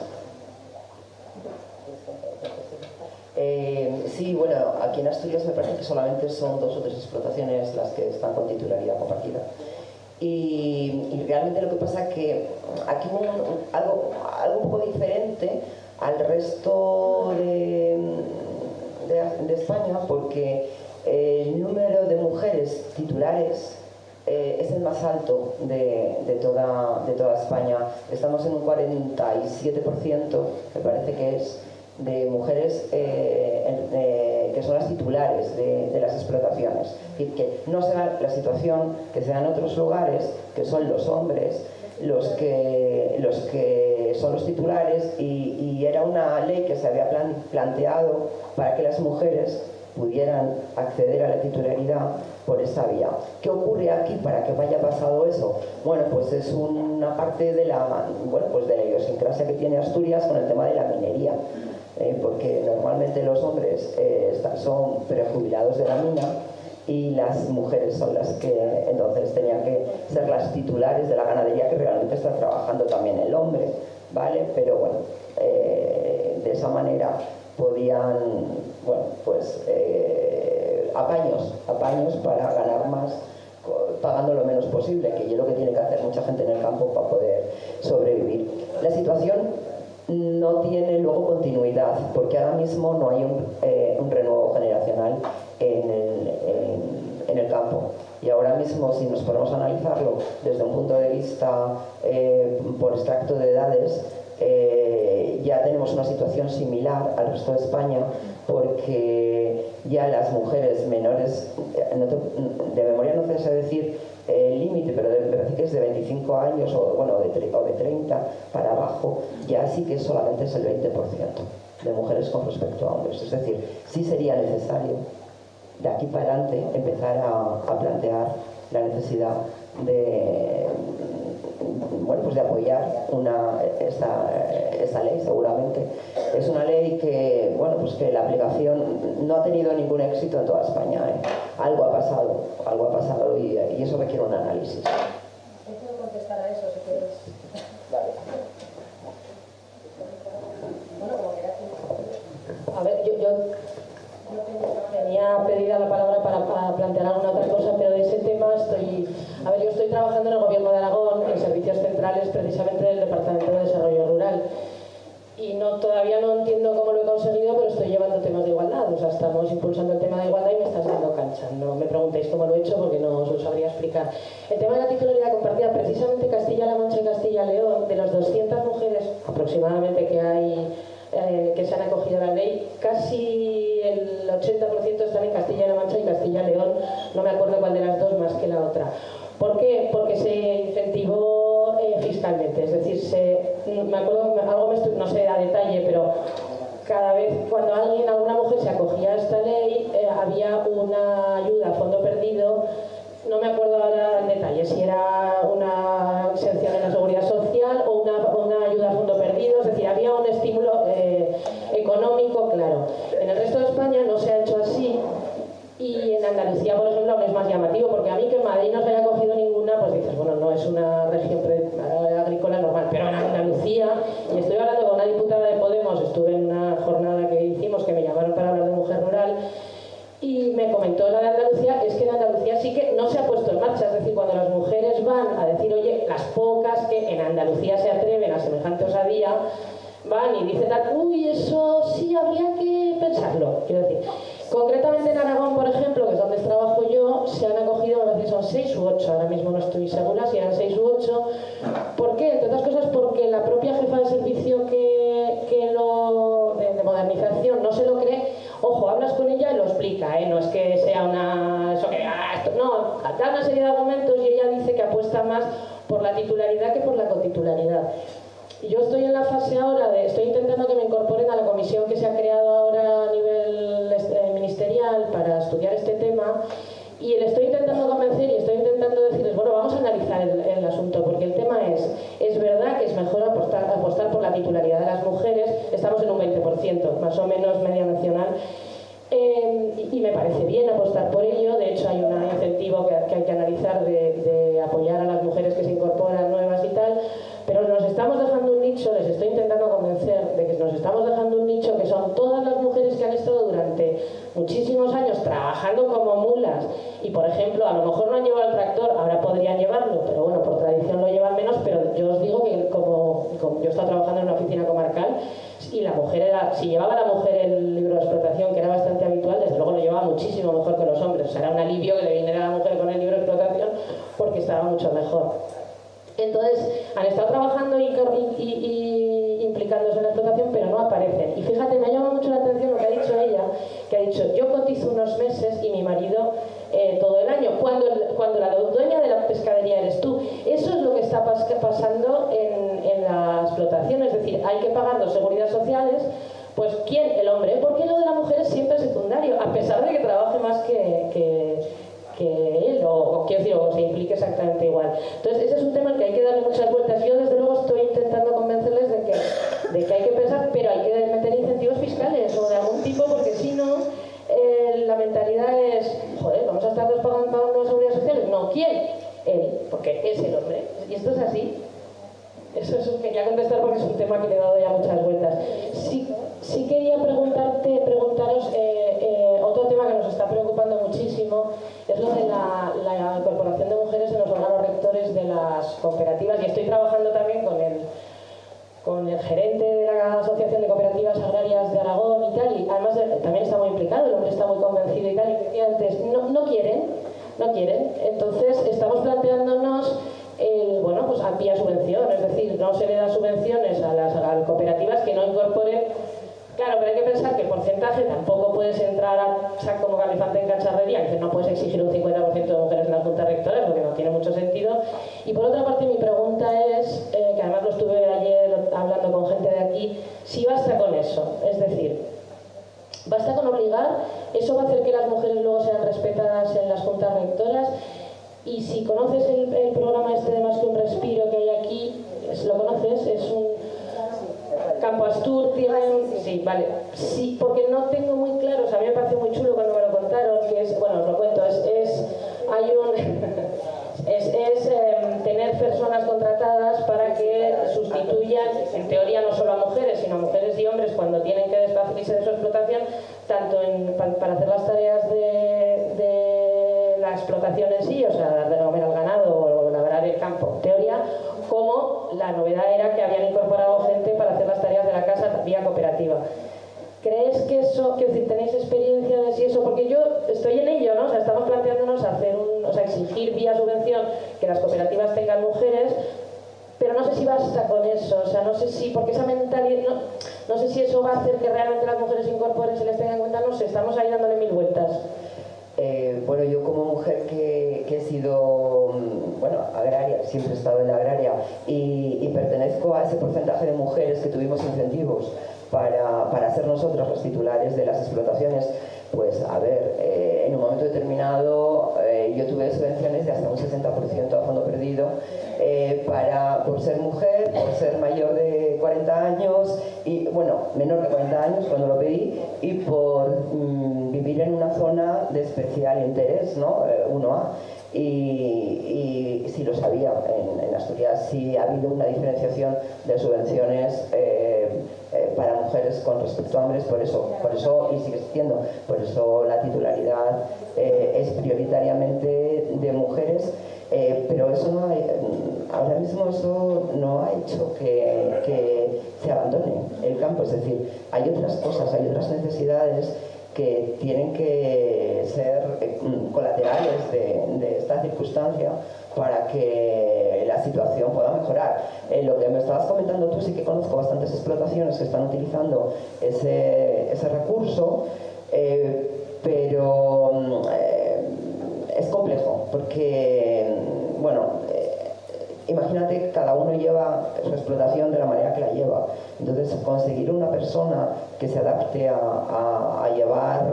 Speaker 3: Sí, bueno, aquí en Asturias me parece que solamente son 2 o 3 explotaciones las que están con titularidad compartida. Y realmente lo que pasa es que aquí algo un poco diferente al resto de España, porque el número de mujeres titulares es el más alto de toda España. Estamos en un 47%, me parece que es, de mujeres que son las titulares de las explotaciones. Es decir, que no se da la situación que se da en otros lugares, que son los hombres los que son los titulares, y era una ley que se había planteado para que las mujeres pudieran acceder a la titularidad por esa vía. ¿Qué ocurre aquí para que vaya pasado eso? Bueno, pues es una parte de la idiosincrasia que tiene Asturias con el tema de la minería. Porque normalmente los hombres son prejubilados de la mina y las mujeres son las que entonces tenían que ser las titulares de la ganadería, que realmente está trabajando también el hombre, ¿vale? Pero bueno, de esa manera podían, bueno, pues apaños para ganar más, pagando lo menos posible, que es lo que tiene que hacer mucha gente en el campo para poder sobrevivir. La situación no tiene luego continuidad, porque ahora mismo no hay un renuevo generacional en el campo. Y ahora mismo, si nos ponemos a analizarlo desde un punto de vista por extracto de edades, ya tenemos una situación similar al resto de España, porque ya las mujeres menores, de memoria no sé decir el límite, pero me parece que es de 25 años o de 30 para abajo, ya sí que solamente es el 20% de mujeres con respecto a hombres. Es decir, sí sería necesario de aquí para adelante empezar a plantear la necesidad de apoyar esta ley. Seguramente es una ley que, bueno, pues que la aplicación no ha tenido ningún éxito en toda España, ¿eh? Algo ha pasado y eso requiere un análisis.
Speaker 1: ¿Puedo contestar a eso si quieres?
Speaker 3: Vale.
Speaker 1: Bueno, como quieras. A ver, yo tenía pedida la palabra para plantear alguna otra cosa, pero de ese tema yo estoy trabajando en el Gobierno de Aragón, en servicios centrales, precisamente del Departamento de Desarrollo Rural. Y todavía no entiendo cómo lo he conseguido, pero estoy llevando temas de igualdad. O sea, estamos impulsando el tema de igualdad y me estás dando cancha. No me preguntéis cómo lo he hecho porque no os lo sabría explicar. El tema de la titularidad compartida, precisamente Castilla-La Mancha y Castilla-León, de las 200 mujeres aproximadamente que hay que se han acogido a la ley, casi el 80% están en Castilla-La Mancha y Castilla-León. No me acuerdo cuál de las dos más que la otra. ¿Por qué? Porque se incentivó fiscalmente, es decir, me acuerdo, no sé a detalle, pero cada vez cuando alguna mujer se acogía a esta ley, había una ayuda a fondo perdido, no me acuerdo ahora en detalle si era una exención en la seguridad social o una ayuda a fondo perdido, es decir, había un estímulo económico, claro. En el resto de España no se ha hecho así. Y en Andalucía, por ejemplo, aún es más llamativo, porque a mí que en Madrid no se haya cogido ninguna, pues dices, bueno, no es una región agrícola normal, pero en Andalucía, y estoy hablando con una diputada de Podemos, estuve en una jornada que hicimos, que me llamaron para hablar de mujer rural, y me comentó la de Andalucía, es que en Andalucía sí que no se ha puesto en marcha, es decir, cuando las mujeres van a decir, oye, las pocas que en Andalucía se atreven a semejante osadía, van y dicen, uy, eso sí habría que pensarlo, quiero decir. Concretamente en Aragón, por ejemplo, que es donde trabajo yo, se han acogido, me parece que son 6 u 8, ahora mismo no estoy segura si eran 6 u 8. ¿Por qué? Entre otras cosas porque la propia jefa de servicio de modernización no se lo cree. Ojo, hablas con ella y lo explica, no es que sea no, da una serie de argumentos y ella dice que apuesta más por la titularidad que por la cotitularidad. Yo estoy en la fase ahora estoy intentando que me incorporen a la comisión que se ha creado ahora a nivel ministerial para estudiar este tema, y le estoy intentando convencer y estoy intentando decirles, bueno, vamos a analizar el asunto, porque el tema es verdad que es mejor apostar por la titularidad de las mujeres, estamos en un 20%, más o menos media nacional, y me parece bien apostar por ello. De hecho hay un incentivo que hay que analizar de apoyar a las mujeres que se incorporan nuevas y tal, pero nos estamos dejando un nicho, les estoy intentando convencer de que nos estamos dejando un nicho que son todas las mujeres que han estado durante
Speaker 6: muchísimos años trabajando como mulas y, por ejemplo, a lo mejor no han llevado el tractor, ahora podrían llevarlo, pero bueno, por tradición lo llevan menos, pero yo os digo que como yo estaba trabajando en una oficina comarcal y la mujer era, si llevaba la mujer el libro de explotación, que era bastante habitual, desde luego lo llevaba muchísimo mejor que los hombres, o sea, era un alivio que le viniera a la mujer con el libro de explotación porque estaba mucho mejor. Entonces, han estado trabajando y implicándose en la explotación, pero no aparecen. Y fíjate, me ha llamado mucho la atención lo que ha dicho ella, que ha dicho, yo cotizo unos meses y mi marido todo el año, cuando la dueña de la pescadería eres tú. Eso es lo que está pasando en la explotación, es decir, hay que pagar las seguridades sociales. Pues ¿quién? El hombre, porque lo de la mujer es siempre secundario, a pesar de que trabaje más que él, o quiero decir, o se implique exactamente igual. Entonces, ese es un tema al que hay que darle muchas vueltas. Yo, desde luego, estoy intentando convencerles de que hay que pensar, pero hay que meter incentivos fiscales o de algún tipo, porque si no, la mentalidad es, joder, ¿vamos a estar pagando las seguridades sociales? No, ¿quién? Él, porque es el hombre. Y esto es así. Eso quería contestar porque es un tema que le he dado ya muchas vueltas. Sí quería preguntaros otro tema que nos está preocupando muchísimo, es lo de la incorporación de mujeres en los órganos rectores de las cooperativas, y estoy trabajando también con el gerente de la Asociación de Cooperativas Agrarias de Aragón y tal, y además también está muy implicado, el hombre está muy convencido y tal, y efectivamente no quieren, entonces estamos planteándonos pues vía subvención, es decir, no se le da subvenciones a las cooperativas que no incorporen. Claro, pero hay que pensar que el porcentaje tampoco puedes entrar a como calefante en cacharrería, que no puedes exigir un 50% de mujeres en las juntas rectoras porque no tiene mucho sentido. Y por otra parte, mi pregunta es, que además lo estuve ayer hablando con gente de aquí, si basta con eso, es decir, basta con obligar, eso va a hacer que las mujeres luego sean respetadas en las juntas rectoras. Y si conoces el programa este de Más que un respiro que hay aquí, ¿lo conoces? Es un Campo Astur, sí, vale. Sí, porque no tengo muy claro, o sea, a mí me parece muy chulo cuando me lo contaron, que es, bueno, os lo cuento, tener personas contratadas para que sustituyan, en teoría no solo a mujeres, sino a mujeres y hombres cuando tienen que desplazarse de su explotación, tanto para hacer las tareas de la explotación en sí, o sea, dar de comer al ganado o labrar el campo, en teoría, como la novedad era que habían incorporado gente para hacer las tareas de la casa vía cooperativa. ¿Crees que eso, quiero decir, tenéis experiencia de si eso? Porque yo estoy en ello, ¿no? O sea, estamos planteándonos exigir vía subvención que las cooperativas tengan mujeres, pero no sé si basta con eso, o sea, no sé si, porque esa mentalidad, no sé si eso va a hacer que realmente las mujeres se incorporen, se les tenga en cuenta, no sé, estamos ahí dándole mil vueltas.
Speaker 3: Bueno, yo como mujer que he sido, agraria, siempre he estado en la agraria y pertenezco a ese porcentaje de mujeres que tuvimos incentivos para ser nosotros los titulares de las explotaciones, pues a ver, en un momento determinado yo tuve subvenciones de hasta un 60% a fondo perdido por ser mujer, por ser mayor de 40 años y, menor de 40 años cuando lo pedí, y por vivir en una zona de especial interés, ¿no? 1A. Y sí lo sabía, en Asturias sí ha habido una diferenciación de subvenciones para mujeres con respecto a hombres, por eso y sigue existiendo, por eso la titularidad es prioritariamente de mujeres, pero eso no hay, ahora mismo eso no ha hecho que se abandone el campo, es decir, hay otras cosas, hay otras necesidades que tienen que ser colaterales de esta circunstancia para que la situación pueda mejorar. Lo que me estabas comentando tú, sí que conozco bastantes explotaciones que están utilizando ese recurso, pero es complejo porque, imagínate que cada uno lleva su explotación de la manera que la lleva. Entonces, conseguir una persona que se adapte a llevar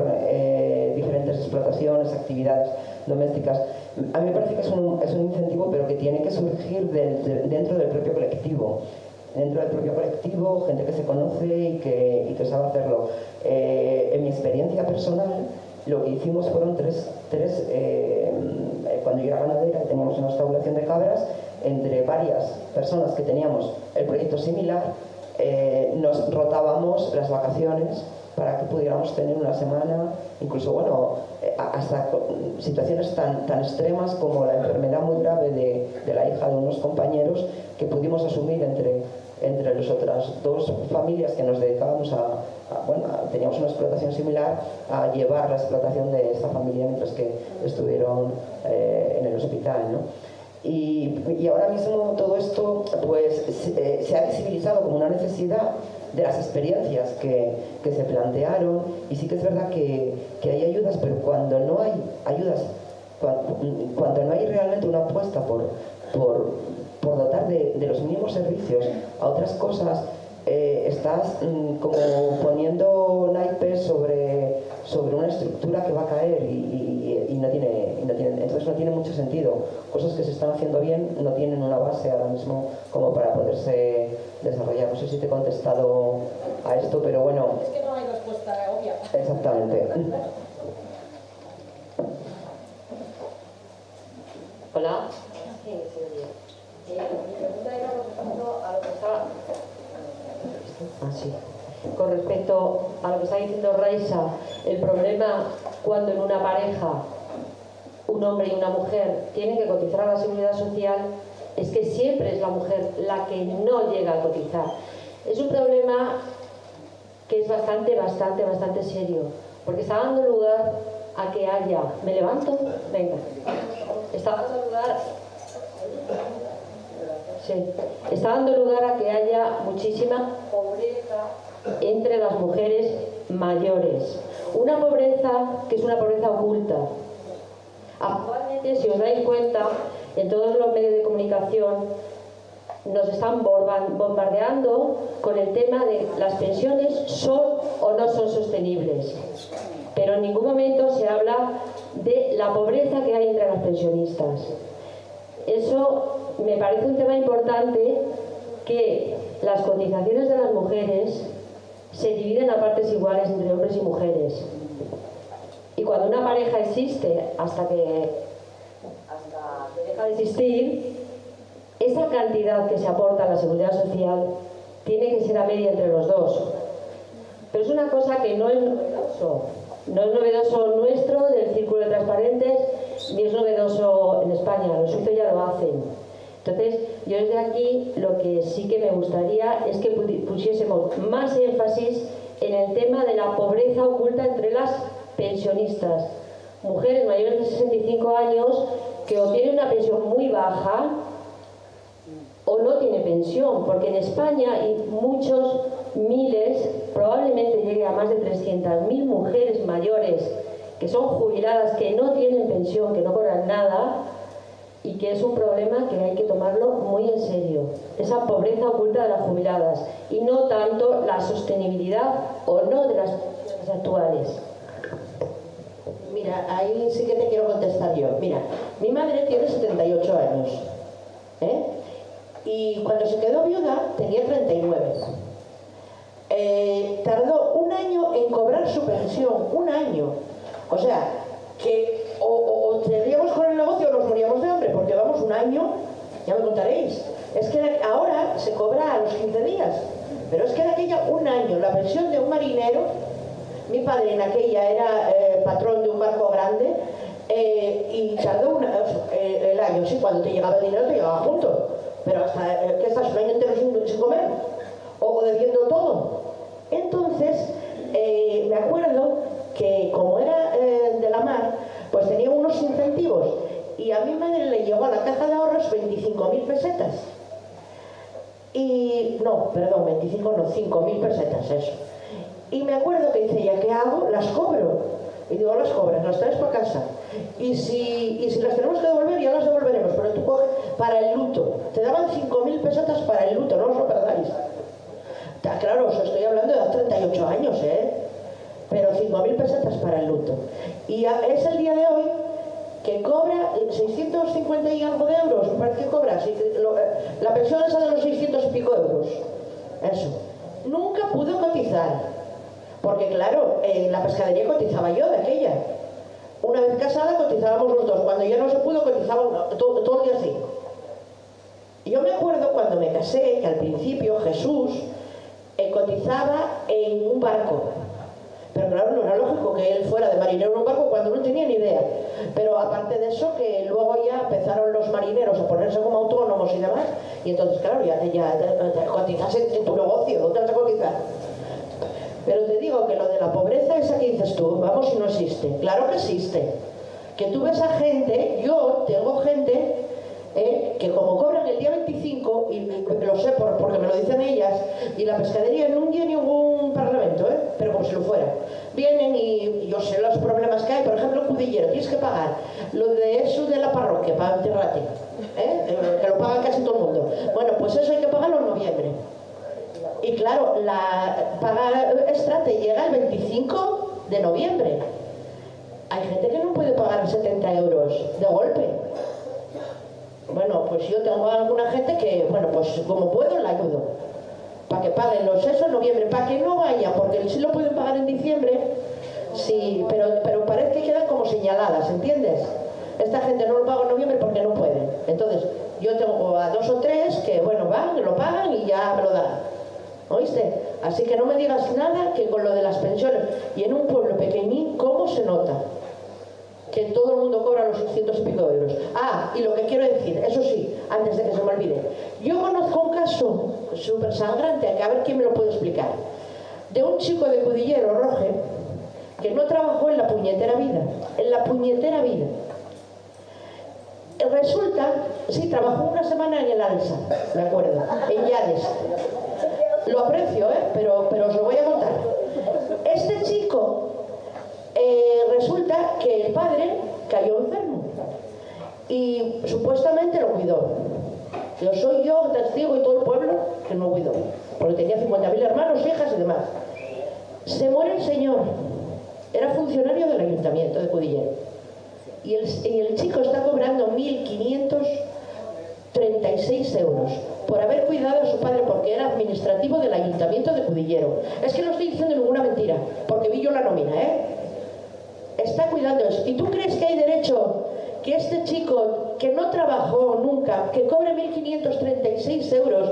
Speaker 3: diferentes explotaciones, actividades domésticas, a mí me parece que es un incentivo, pero que tiene que surgir dentro del propio colectivo. Dentro del propio colectivo, gente que se conoce y que sabe hacerlo. En mi experiencia personal, lo que hicimos fueron tres cuando yo era ganadera teníamos una estabulación de cabras, entre varias personas que teníamos el proyecto similar, nos rotábamos las vacaciones para que pudiéramos tener una semana, incluso, bueno, hasta situaciones tan extremas como la enfermedad muy grave de la hija de unos compañeros que pudimos asumir entre las otras dos familias que nos dedicábamos teníamos una explotación similar, a llevar la explotación de esta familia mientras que estuvieron en el hospital, ¿no? Y ahora mismo todo esto pues se ha visibilizado como una necesidad de las experiencias que se plantearon, y sí que es verdad que hay ayudas, pero cuando no hay ayudas, cuando no hay realmente una apuesta por dotar de los mínimos servicios a otras cosas, estás como poniendo naipes sobre una estructura que va a caer y no tiene, entonces no tiene mucho sentido. Cosas que se están haciendo bien no tienen una base ahora mismo como para poderse desarrollar. No sé si te he contestado a esto, pero bueno.
Speaker 6: Es que no hay respuesta obvia.
Speaker 3: Exactamente.
Speaker 7: Hola. Sí, mi pregunta era con respecto a lo que estaba... Con respecto a lo que está diciendo Raisa, el problema cuando en una pareja un hombre y una mujer tienen que cotizar a la seguridad social es que siempre es la mujer la que no llega a cotizar. Es un problema que es bastante serio, porque está dando lugar a que haya... ¿Me levanto? Venga. Está dando lugar... Sí. Está dando lugar a que haya muchísima pobreza entre las mujeres mayores. Una pobreza que es una pobreza oculta. Actualmente, si os dais cuenta, en todos los medios de comunicación nos están bombardeando con el tema de las pensiones son o no son sostenibles. Pero en ningún momento se habla de la pobreza que hay entre las pensionistas. Eso me parece un tema importante, que las cotizaciones de las mujeres se dividen a partes iguales entre hombres y mujeres. Y cuando una pareja existe hasta que deja de existir, esa cantidad que se aporta a la seguridad social tiene que ser a media entre los dos. Pero es una cosa que no es novedoso. No es novedoso nuestro, del Círculo de Transparentes, ni es novedoso en España. Los suizos ya lo hacen. Entonces, yo desde aquí lo que sí que me gustaría es que pusiésemos más énfasis en el tema de la pobreza oculta entre las pensionistas. Mujeres mayores de 65 años que o tienen una pensión muy baja o no tiene pensión, porque en España hay muchos miles, probablemente llegue a más de 300.000 mujeres mayores que son jubiladas, que no tienen pensión, que no cobran nada, y que es un problema que hay que tomarlo muy en serio, esa pobreza oculta de las jubiladas, y no tanto la sostenibilidad o no de las pensiones actuales.
Speaker 4: Mira, ahí sí que te quiero contestar yo. Mira, mi madre tiene 78 años, y cuando se quedó viuda tenía 39. Tardó un año en cobrar su pensión, un año. O sea, que o seguíamos con el negocio o nos moríamos de hambre, porque vamos un año, ya me contaréis. Es que ahora se cobra a los 15 días, pero es que en aquella un año, la pensión de un marinero, mi padre en aquella era patrón de un barco grande, y tardó el año, sí, cuando te llegaba el dinero te llegaba junto, pero hasta que estás un año entero sin comer, o debiendo todo. Entonces, me acuerdo que como era de la mar, pues tenía unos incentivos, y a mi madre le llegó a la caja de ahorros 25.000 pesetas. Y, no, perdón, 25 no, 5.000 pesetas, eso. Y me acuerdo que dice ella, ¿qué hago? Las cobro. Y digo, las cobras, las traes para casa. Y si las tenemos que devolver, ya las devolveremos, pero tú coges para el luto. Te daban 5.000 pesetas para el luto, no os lo perdáis. Claro, os estoy hablando de hace 38 años, pero 5.000 pesetas para el luto. Y es el día de hoy que cobra 650 y algo de euros, me parece que cobra, la pensión esa de los 600 y pico euros. Eso. Nunca pudo cotizar, porque claro, en la pescadería cotizaba yo de aquella. Una vez casada cotizábamos los dos, cuando ya no se pudo cotizaba uno, todo el día así. Y yo me acuerdo cuando me casé, que al principio Jesús cotizaba en un barco. Pero claro, no era lógico que él fuera de marinero en un barco cuando no tenía ni idea. Pero aparte de eso, que luego ya empezaron los marineros a ponerse como autónomos y demás, y entonces, claro, ya cotizas en tu negocio, ¿dónde vas a cotizar? Pero te digo que lo de la pobreza esa que dices tú, vamos, si no existe. Claro que existe. Que tú ves a gente, yo tengo gente que como cobran el día 25, y lo sé porque me lo dicen ellas, y la pescadería no tiene ningún parlamento, pero como si lo fuera. Vienen y yo sé los problemas que hay, por ejemplo, el cudillero, tienes que pagar lo de eso de la parroquia para enterrarte, que lo paga casi todo el mundo. Bueno, pues eso hay que pagarlo en noviembre. Y claro, la paga extra te llega el 25 de noviembre. Hay gente que no puede pagar 70 euros de golpe. Bueno, pues yo tengo alguna gente que, bueno, pues como puedo la ayudo. Para que paguen los eso en noviembre, para que no vaya, porque sí lo pueden pagar en diciembre, sí, pero parece que quedan como señaladas, ¿entiendes? Esta gente no lo paga en noviembre porque no pueden. Entonces, yo tengo a 2 o 3 que, bueno, van, lo pagan y ya me lo dan. ¿Oíste? Así que no me digas nada que con lo de las pensiones. Y en un pueblo pequeñín, ¿cómo se nota? Que todo el mundo cobra los 600 y pico de euros. Ah, y lo que quiero decir, eso sí, antes de que se me olvide, yo conozco un caso súper sangrante, que a ver quién me lo puede explicar, de un chico de Cudillero, Roge, que no trabajó en la puñetera vida, Resulta, sí, trabajó una semana en el Alsa, me acuerdo, en Llanes. Lo aprecio, pero os lo voy a contar. Este chico, resulta que el padre cayó enfermo y supuestamente lo cuidó. Soy yo testigo y todo el pueblo que no cuidó, porque tenía 50.000 hermanos, hijas y demás. Se muere el señor, era funcionario del ayuntamiento de Cudillero, y el chico está cobrando 1.536 euros por haber cuidado a su padre, porque era administrativo del ayuntamiento de Cudillero. Es que no estoy diciendo ninguna mentira, porque vi yo la nómina, está cuidando eso. ¿Y tú crees que hay derecho que este chico que no trabajó nunca, que cobre 1.536 euros,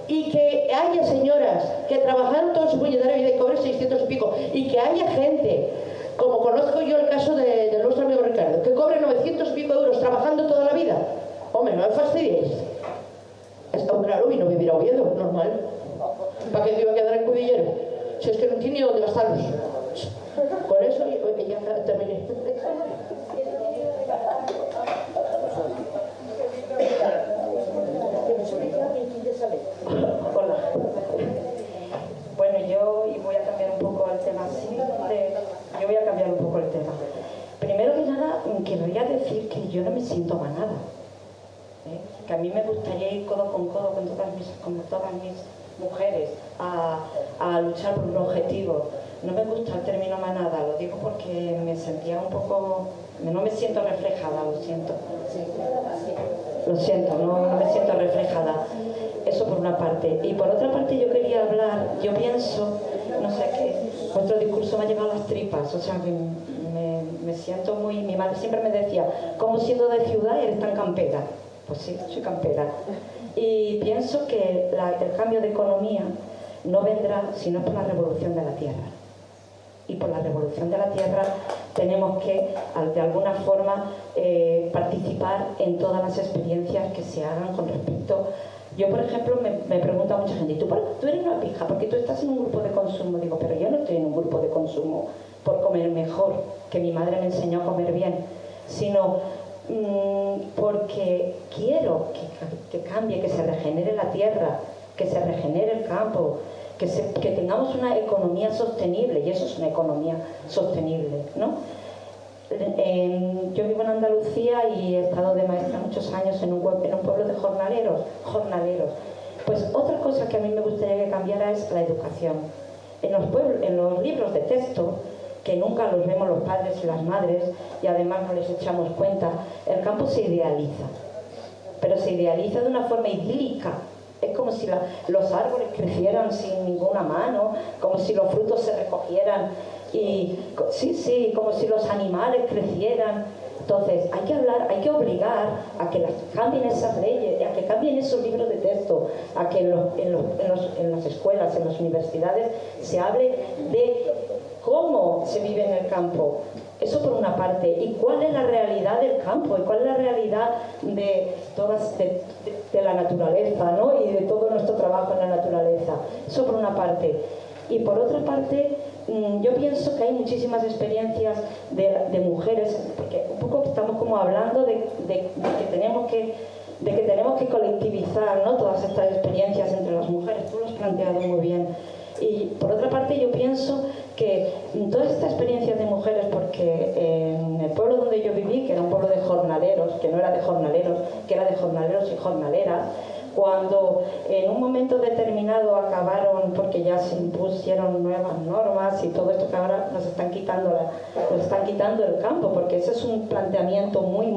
Speaker 4: y que haya señoras que trabajaron toda su puñetera vida y cobren 600 y pico, y que haya gente, como conozco yo el caso de nuestro amigo Ricardo, que cobre 900 y pico euros trabajando toda la vida? Hombre, no me fastidies. Claro, vino a vivir a Oviedo, normal. ¿Para qué te iba a quedar en Cudillero? Si es que no tiene ni dónde gastarlos. Por eso ya terminé.
Speaker 8: Hola. Bueno, yo voy a cambiar un poco el tema. Yo voy a cambiar un poco el tema. Primero que nada, querría decir que yo no me siento manada. Que a mí me gustaría ir codo con codo con todas mis mujeres a luchar por un objetivo. No me gusta el término manada, lo digo porque me sentía un poco... No me siento reflejada, lo siento. Lo siento, no me siento reflejada. Eso por una parte. Y por otra parte yo quería hablar, yo pienso, no sé qué, vuestro discurso me ha llevado a las tripas, o sea que me siento muy... Mi madre siempre me decía, ¿cómo siendo de ciudad eres tan campera? Pues sí, soy campera. Y pienso que el cambio de economía no vendrá si no es por la revolución de la tierra. Y por la revolución de la tierra tenemos que, de alguna forma, participar en todas las experiencias que se hagan con respecto... Yo, por ejemplo, me pregunta mucha gente, ¿tú eres una pija porque tú estás en un grupo de consumo? Digo, pero yo no estoy en un grupo de consumo por comer mejor, que mi madre me enseñó a comer bien, sino porque quiero que cambie, que se regenere la tierra, que se regenere el campo, que tengamos una economía sostenible, y eso es una economía sostenible, ¿no? Yo vivo en Andalucía y he estado de maestra muchos años en un pueblo de jornaleros. Pues otra cosa que a mí me gustaría que cambiara es la educación. En los libros de texto, que nunca los vemos los padres y las madres, y además no les echamos cuenta, el campo se idealiza, pero se idealiza de una forma idílica. Es como si los árboles crecieran sin ninguna mano, como si los frutos se recogieran, y sí, como si los animales crecieran. Entonces hay que obligar a que cambien esas leyes, a que cambien esos libros de texto, a que en las escuelas, en las universidades se hable de cómo se vive en el campo. Eso por una parte. ¿Y cuál es la realidad del campo? ¿Y cuál es la realidad de la naturaleza, ¿no? Y de todo nuestro trabajo en la naturaleza? Eso por una parte. Y por otra parte, yo pienso que hay muchísimas experiencias de mujeres, porque un poco estamos como hablando de que tenemos que colectivizar, ¿no?, todas estas experiencias entre las mujeres. Tú lo has planteado muy bien. Y por otra parte, yo pienso que todas estas experiencias de mujeres, porque en el pueblo donde yo viví, que era un pueblo de jornaleros, que no era de jornaleros, que era de jornaleros y jornaleras, cuando en un momento determinado acabaron, porque ya se impusieron nuevas normas y todo esto que ahora nos están quitando el campo, porque ese es un planteamiento muy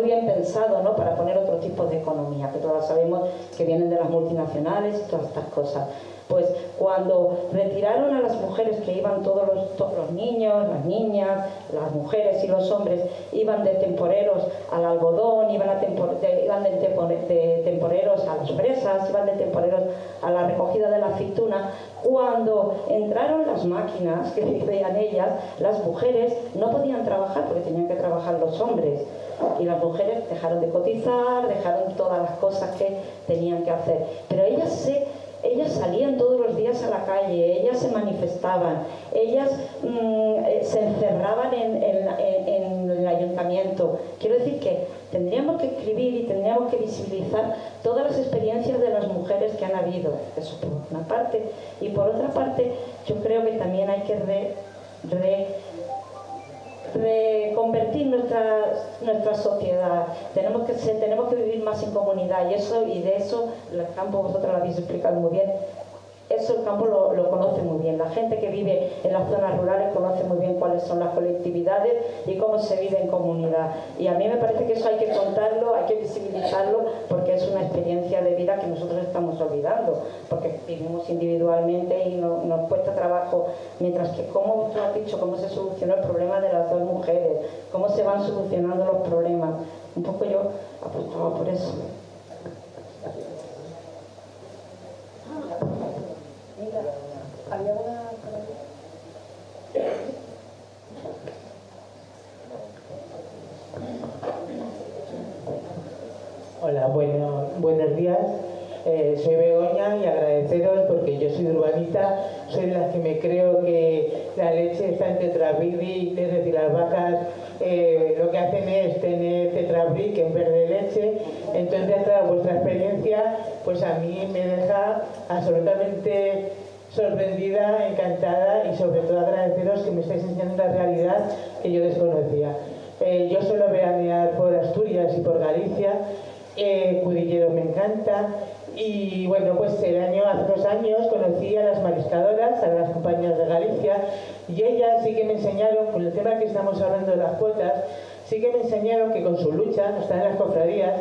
Speaker 8: bien pensado, ¿no?, para poner otro tipo de economía, que todas sabemos que vienen de las multinacionales y todas estas cosas. Pues cuando retiraron a las mujeres, que iban todos los niños, las niñas, las mujeres y los hombres, iban de temporeros al algodón, iban de temporeros a las fresas, iban de temporeros a la recogida de la aceituna. Cuando entraron las máquinas, que decían ellas, las mujeres no podían trabajar porque tenían que trabajar los hombres. Y las mujeres dejaron de cotizar, dejaron todas las cosas que tenían que hacer. Pero ellas salían todos los días a la calle, ellas se manifestaban, ellas se encerraban en el ayuntamiento. Quiero decir que tendríamos que escribir y tendríamos que visibilizar todas las experiencias de las mujeres que han habido. Eso por una parte. Y por otra parte, yo creo que también hay que reconvertir nuestra sociedad. Tenemos que vivir más en comunidad, y de eso el campo, vosotros lo habéis explicado muy bien. Eso el campo lo conoce muy bien. La gente que vive en las zonas rurales conoce muy bien cuáles son las colectividades y cómo se vive en comunidad. Y a mí me parece que eso hay que contarlo, hay que visibilizarlo, porque es una experiencia de vida que nosotros estamos olvidando, porque vivimos individualmente y nos cuesta trabajo. Mientras que, como tú has dicho, cómo se solucionó el problema de las dos mujeres, cómo se van solucionando los problemas. Un poco yo apostaba por eso.
Speaker 1: ¿Había una...?
Speaker 9: Hola, buenos días. Soy Begoña y agradeceros, porque yo soy urbanita, soy de las que me creo que la leche está en tetrabric, es decir, las vacas lo que hacen es tener tetrabric en vez de leche. Entonces, claro, vuestra experiencia pues a mí me deja absolutamente sorprendida, encantada, y sobre todo agradeceros que me estáis enseñando una realidad que yo desconocía. Yo suelo veranear por Asturias y por Galicia. Cudillero me encanta. Y bueno, pues hace 2 años conocí a las mariscadoras, a las compañeras de Galicia, y ellas sí que me enseñaron, con el tema que estamos hablando de las cuotas, sí que me enseñaron que con su lucha, están en las cofradías,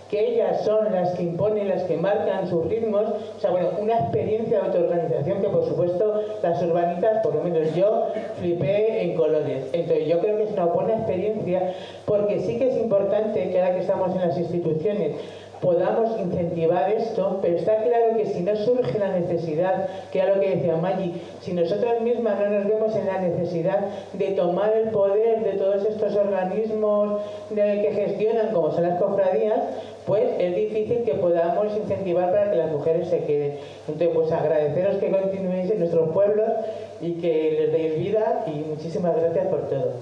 Speaker 9: que ellas son las que imponen, las que marcan sus ritmos. O sea, bueno, una experiencia de autoorganización que, por supuesto, las urbanitas, por lo menos yo, flipé en colores. Entonces, yo creo que es una buena experiencia, porque sí que es importante que ahora que estamos en las instituciones podamos incentivar esto, pero está claro que si no surge la necesidad, que era lo que decía Maggi, si nosotras mismas no nos vemos en la necesidad de tomar el poder de todos estos organismos que gestionan, como son las cofradías, pues es difícil que podamos incentivar para que las mujeres se queden. Entonces, pues agradeceros que continuéis en nuestros pueblos y que les deis vida, y muchísimas gracias por todo.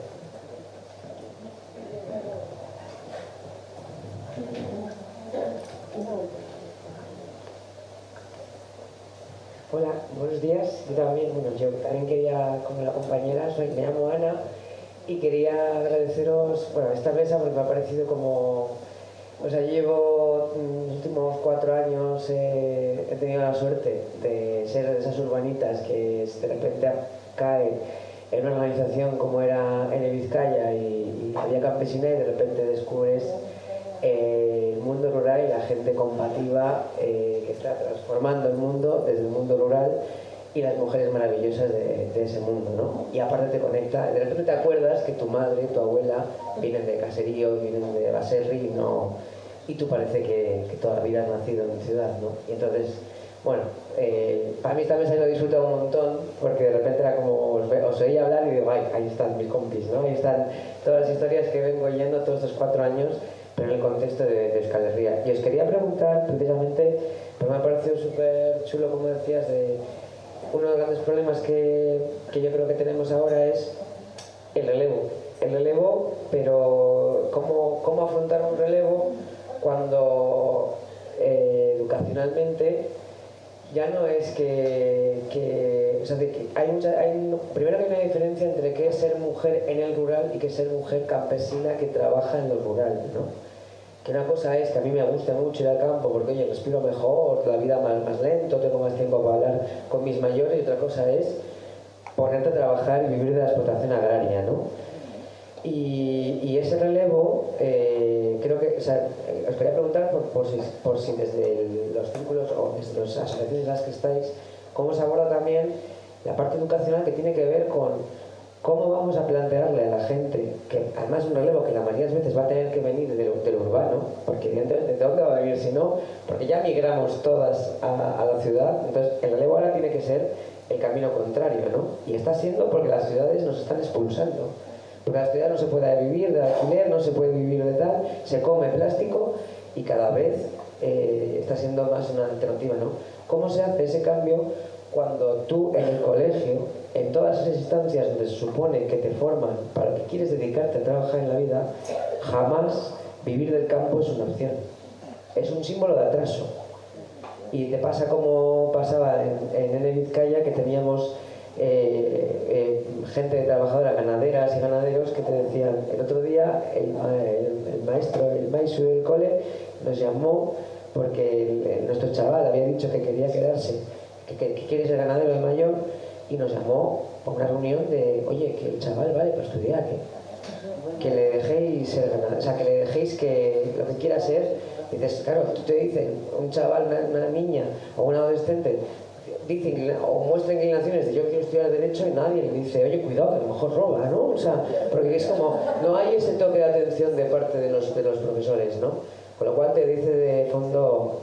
Speaker 10: Hola, buenos días. Yo también quería, como la compañera, me llamo Ana, y quería agradeceros, esta mesa, porque me ha parecido como... O sea, yo llevo los últimos 4 años, he tenido la suerte de ser de esas urbanitas que de repente caen en una organización como era en Vizcaya y había campesina, y de repente descubres el mundo rural y la gente combativa que está transformando el mundo desde el mundo rural, y las mujeres maravillosas de ese mundo, ¿no? Y aparte te conecta, de repente te acuerdas que tu madre, tu abuela vienen de caserío, vienen de Baserri, y tú parece que toda la vida has nacido en mi ciudad, ¿no? Y entonces, bueno, para mí esta mesa yo lo he disfrutado un montón, porque de repente era como, os oía hablar y digo, ay, ahí están mis compis, ¿no? Ahí están todas las historias que vengo oyendo todos estos 4 años, pero en el contexto de Euskal Herria. Y os quería preguntar, precisamente, pues me ha parecido súper chulo, como decías, de uno de los grandes problemas que yo creo que tenemos ahora es el relevo. El relevo, pero ¿cómo afrontar un relevo cuando educacionalmente ya no es o sea, primero que hay una diferencia entre qué es ser mujer en el rural y qué es ser mujer campesina que trabaja en lo rural, ¿no? Que una cosa es que a mí me gusta mucho ir al campo porque, oye, respiro mejor, la vida más lento, tengo más tiempo para hablar con mis mayores, y otra cosa es ponerte a trabajar y vivir de la explotación agraria, ¿no? Y ese relevo, creo que, o sea, os quería preguntar por si desde los círculos o desde las asociaciones en las que estáis, cómo se aborda también la parte educacional que tiene que ver con cómo vamos a plantearle a la gente, que además es un relevo que la mayoría de veces va a tener que venir del urbano, porque evidentemente ¿de dónde va a venir si no? Porque ya migramos todas a la ciudad, entonces el relevo ahora tiene que ser el camino contrario, ¿no? Y está siendo porque las ciudades nos están expulsando. Porque en la ciudad no se puede vivir de alquiler, no se puede vivir de tal, se come plástico y cada vez está siendo más una alternativa, ¿no? ¿Cómo se hace ese cambio cuando tú en el colegio, en todas esas instancias donde se supone que te forman para que quieres dedicarte a trabajar en la vida, jamás vivir del campo es una opción? Es un símbolo de atraso. Y te pasa como pasaba en Ene Vizcaya, que teníamos gente trabajadora, ganaderas y ganaderos, que te decían, el otro día el maestro, el maisu del cole nos llamó porque nuestro chaval había dicho que quería quedarse, que quiere ser ganadero de mayor, y nos llamó para una reunión de, oye, que el chaval vale para estudiar, que le dejéis ser ganadero, o sea, que le dejéis que lo que quiera ser. Dices, claro, tú te dicen, un chaval, una niña o un adolescente dicen o muestran inclinaciones de yo quiero estudiar Derecho, y nadie le dice, oye, cuidado, que a lo mejor roba, ¿no? O sea, porque es como, no hay ese toque de atención de parte de los profesores, ¿no? Con lo cual te dice de fondo,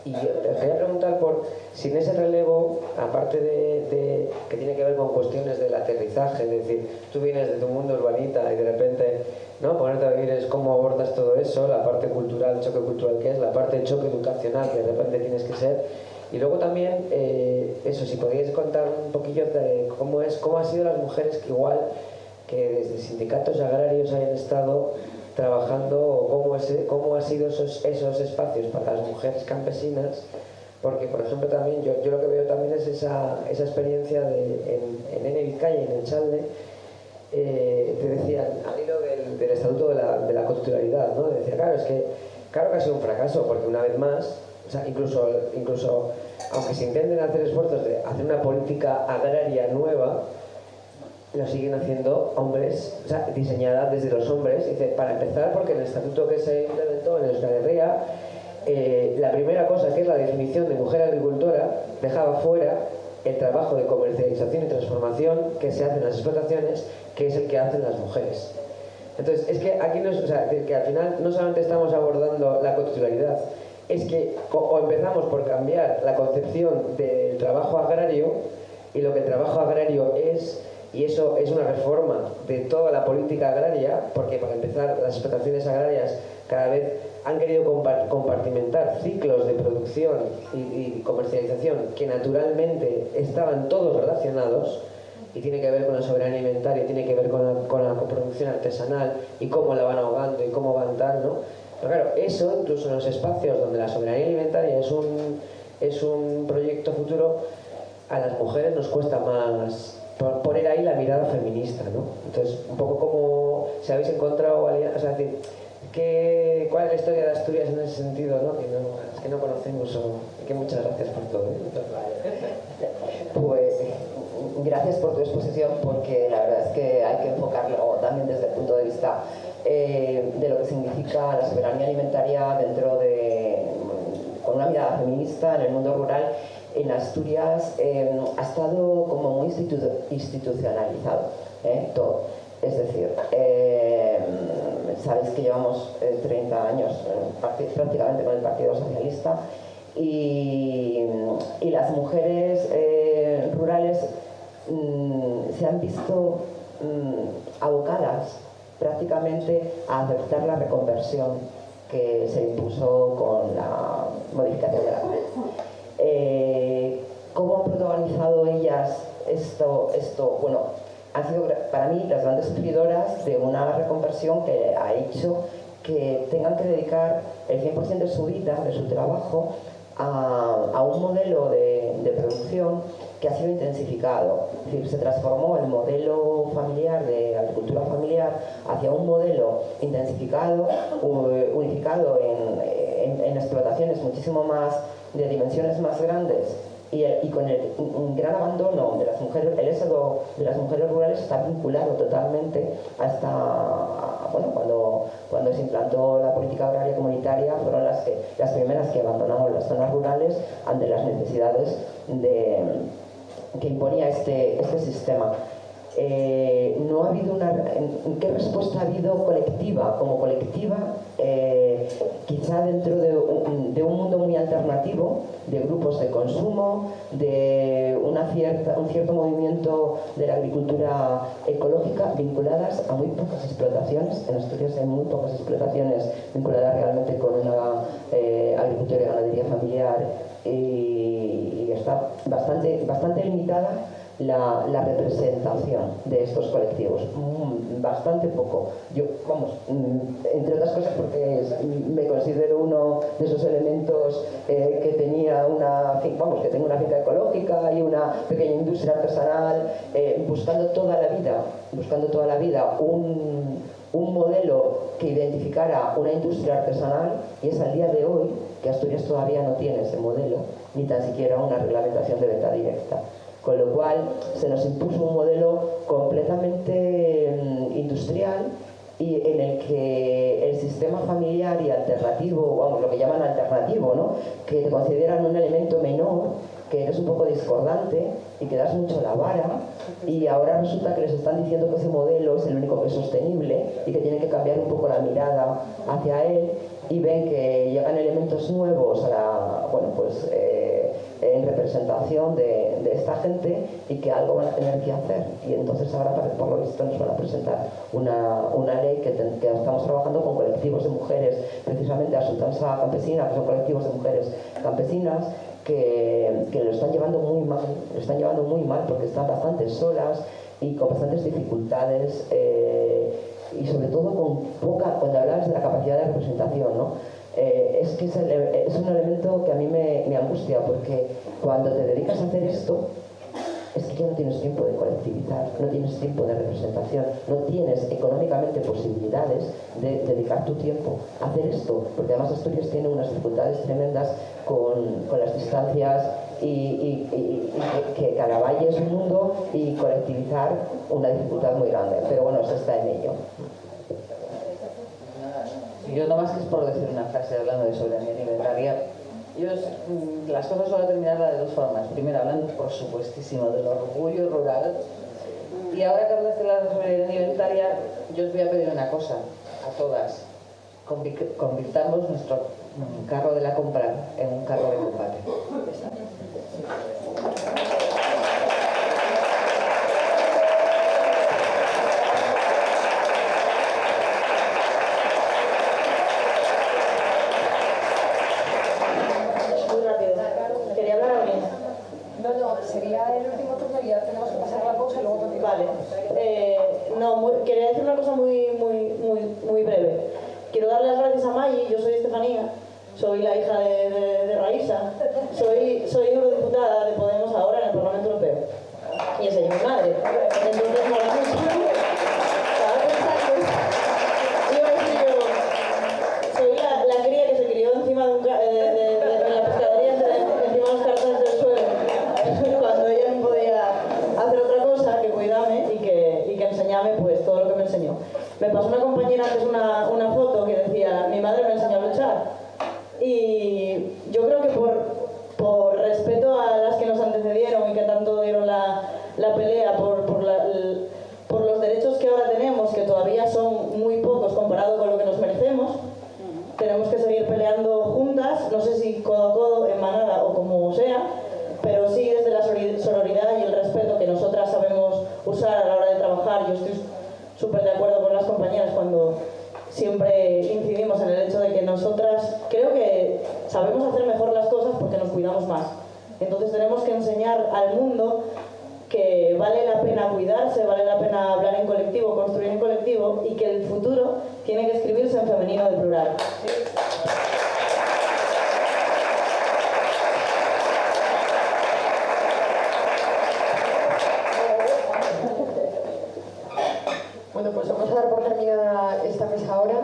Speaker 10: y yo te quería preguntar por si en ese relevo, aparte de que tiene que ver con cuestiones del aterrizaje, es decir, tú vienes de tu mundo urbanita y de repente, ¿no? Ponerte a vivir es cómo abordas todo eso, la parte cultural, choque cultural que es, la parte de choque educacional que de repente tienes que ser. Y luego también, eso, si podríais contar un poquillo de cómo han sido las mujeres que igual que desde sindicatos agrarios hayan estado trabajando, o cómo han sido esos espacios para las mujeres campesinas, porque por ejemplo también yo lo que veo también es esa experiencia en Ene Vizcaya y en el Chalde, te decían al hilo del estatuto de la cotitularidad, ¿no? Decía, claro que ha sido un fracaso, porque una vez más, o sea, incluso aunque se intenten hacer esfuerzos de hacer una política agraria nueva, lo siguen haciendo hombres, o sea, diseñada desde los hombres. Dice, para empezar, porque en el estatuto que se implementó en Euskal Herria, la primera cosa, que es la definición de mujer agricultora, dejaba fuera el trabajo de comercialización y transformación que se hace en las explotaciones, que es el que hacen las mujeres. Entonces, es que aquí o sea, que al final no solamente estamos abordando la cotitularidad, es que o empezamos por cambiar la concepción del trabajo agrario y lo que el trabajo agrario es, y eso es una reforma de toda la política agraria, porque para empezar las explotaciones agrarias cada vez han querido compartimentar ciclos de producción y comercialización que naturalmente estaban todos relacionados, y tiene que ver con la soberanía alimentaria, tiene que ver con la coproducción artesanal y cómo la van ahogando y cómo van tal, ¿no? Pero claro, eso incluso en los espacios donde la soberanía alimentaria es un proyecto futuro, a las mujeres nos cuesta más poner ahí la mirada feminista, ¿no? Entonces, un poco como si habéis encontrado, o sea, decir, ¿cuál es la historia de Asturias en ese sentido, ¿no? Que no conocemos, que muchas gracias por todo,
Speaker 3: Pues gracias por tu exposición, porque la verdad es que hay que enfocarlo también desde el punto de vista de lo que significa la soberanía alimentaria con una mirada feminista en el mundo rural. En Asturias ha estado como muy institucionalizado todo. Es decir, sabéis que llevamos 30 años prácticamente con el Partido Socialista, y las mujeres rurales se han visto abocadas prácticamente a aceptar la reconversión que se impuso con la modificación de la ley. ¿Cómo han protagonizado ellas esto? Bueno, han sido para mí las grandes sufridoras de una reconversión que ha hecho que tengan que dedicar el 100% de su vida, de su trabajo, a un modelo de producción que ha sido intensificado. Es decir, se transformó el modelo familiar, de agricultura familiar, hacia un modelo intensificado, unificado en explotaciones muchísimo más, de dimensiones más grandes, y con un gran abandono de las mujeres. El éxodo de las mujeres rurales está vinculado totalmente hasta, bueno, cuando se implantó la política agraria comunitaria, fueron las primeras que abandonaron las zonas rurales ante las necesidades que imponía este sistema. No ha habido ¿qué respuesta ha habido colectiva? Como colectiva, quizá dentro de un mundo muy alternativo, de grupos de consumo, de un cierto movimiento de la agricultura ecológica, vinculadas a muy pocas explotaciones. En Asturias hay muy pocas explotaciones vinculadas realmente con una agricultura y ganadería familiar, y está bastante limitada la representación de estos colectivos, bastante poco. Yo, entre otras cosas porque me considero uno de esos elementos que tenía que tengo una finca ecológica y una pequeña industria artesanal, buscando toda la vida un modelo que identificara una industria artesanal, y es al día de hoy que Asturias todavía no tiene ese modelo, ni tan siquiera una reglamentación de venta directa. Con lo cual se nos impuso un modelo completamente industrial, y en el que el sistema familiar y alternativo, lo que llaman alternativo, ¿no?, que te consideran un elemento menor, que eres un poco discordante y que das mucho la vara, y ahora resulta que les están diciendo que ese modelo es el único que es sostenible y que tienen que cambiar un poco la mirada hacia él, y ven que llegan elementos nuevos en representación de esta gente, y que algo van a tener que hacer. Y entonces ahora, por lo visto, nos van a presentar una ley que estamos trabajando con colectivos de mujeres, precisamente a Sultanza Campesina, que son colectivos de mujeres campesinas, que lo están llevando muy mal, porque están bastante solas y con bastantes dificultades, y sobre todo con poca, cuando hablabas de la capacidad de representación, ¿no? Es que es un elemento que a mí me angustia, porque cuando te dedicas a hacer esto, es que ya no tienes tiempo de colectivizar, no tienes tiempo de representación, no tienes económicamente posibilidades de dedicar tu tiempo a hacer esto, porque además Asturias tiene unas dificultades tremendas con las distancias, y que Caravaggio es un mundo, y colectivizar una dificultad muy grande, pero bueno, se está en ello.
Speaker 2: Yo nomás que es por decir una frase hablando de soberanía alimentaria. Las cosas suelo terminarlas de dos formas. Primero, hablando por supuestísimo del orgullo rural, y ahora que hablas de la soberanía alimentaria, yo os voy a pedir una cosa a todas: convirtamos nuestro carro de la compra en un carro de combate.
Speaker 1: Sería el último turno y ya tenemos que pasar la pausa y luego continuar.
Speaker 11: Vale. Quería decir una cosa muy breve. Quiero dar las gracias a Maggi. Yo soy Estefanía, soy la hija de Raíssa, soy eurodiputada de Podemos ahora en el Parlamento Europeo, y esa es mi madre. Entonces, mola mucho. Estaba pensando, iba a decir yo, soy la cría que se crió encima de en la pescadería, encima de los cartones del suelo, cuando ella no podía hacer otra cosa que cuidarme y que enseñarme pues todo lo que me enseñó. Me pasó una compañera antes una foto que decía: mi madre me enseñó a luchar. Y yo creo que por respeto a las que nos antecedieron y que tanto dieron la pelea por los derechos que ahora tenemos, que todavía son muy pocos comparado con lo que nos merecemos, tenemos que seguir peleando juntas, no sé si codo a codo, en mano súper de acuerdo con las compañeras cuando siempre incidimos en el hecho de que nosotras creo que sabemos hacer mejor las cosas porque nos cuidamos más. Entonces tenemos que enseñar al mundo que vale la pena cuidarse, vale la pena hablar en colectivo, construir en colectivo y que el futuro tiene que escribirse en femenino de plural.
Speaker 1: Bueno, pues vamos a dar por terminada esta mesa ahora.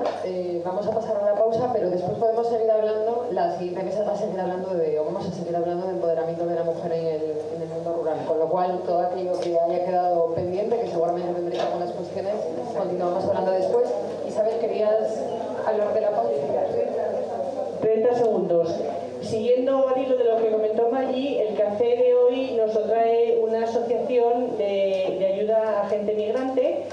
Speaker 1: Vamos a pasar a una pausa, pero después podemos seguir hablando. La siguiente mesa va a seguir hablando vamos a seguir hablando de empoderamiento de la mujer en el mundo rural. Con lo cual, todo aquello que haya quedado pendiente, que seguramente tendréis algunas cuestiones, continuamos hablando después. Isabel, ¿querías hablar de la pausa?
Speaker 12: 30 segundos. Siguiendo al hilo de lo que comentó Maggi, el café de hoy nos lo trae una asociación de ayuda a gente migrante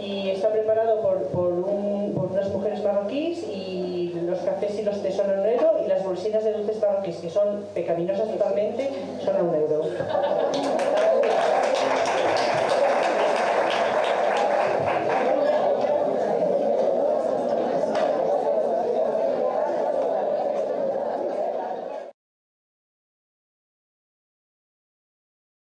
Speaker 12: y está preparado por unas mujeres marroquíes, y los cafés y los té son a €1 y las bolsitas de dulces marroquíes, que son pecaminosas totalmente, son a €1.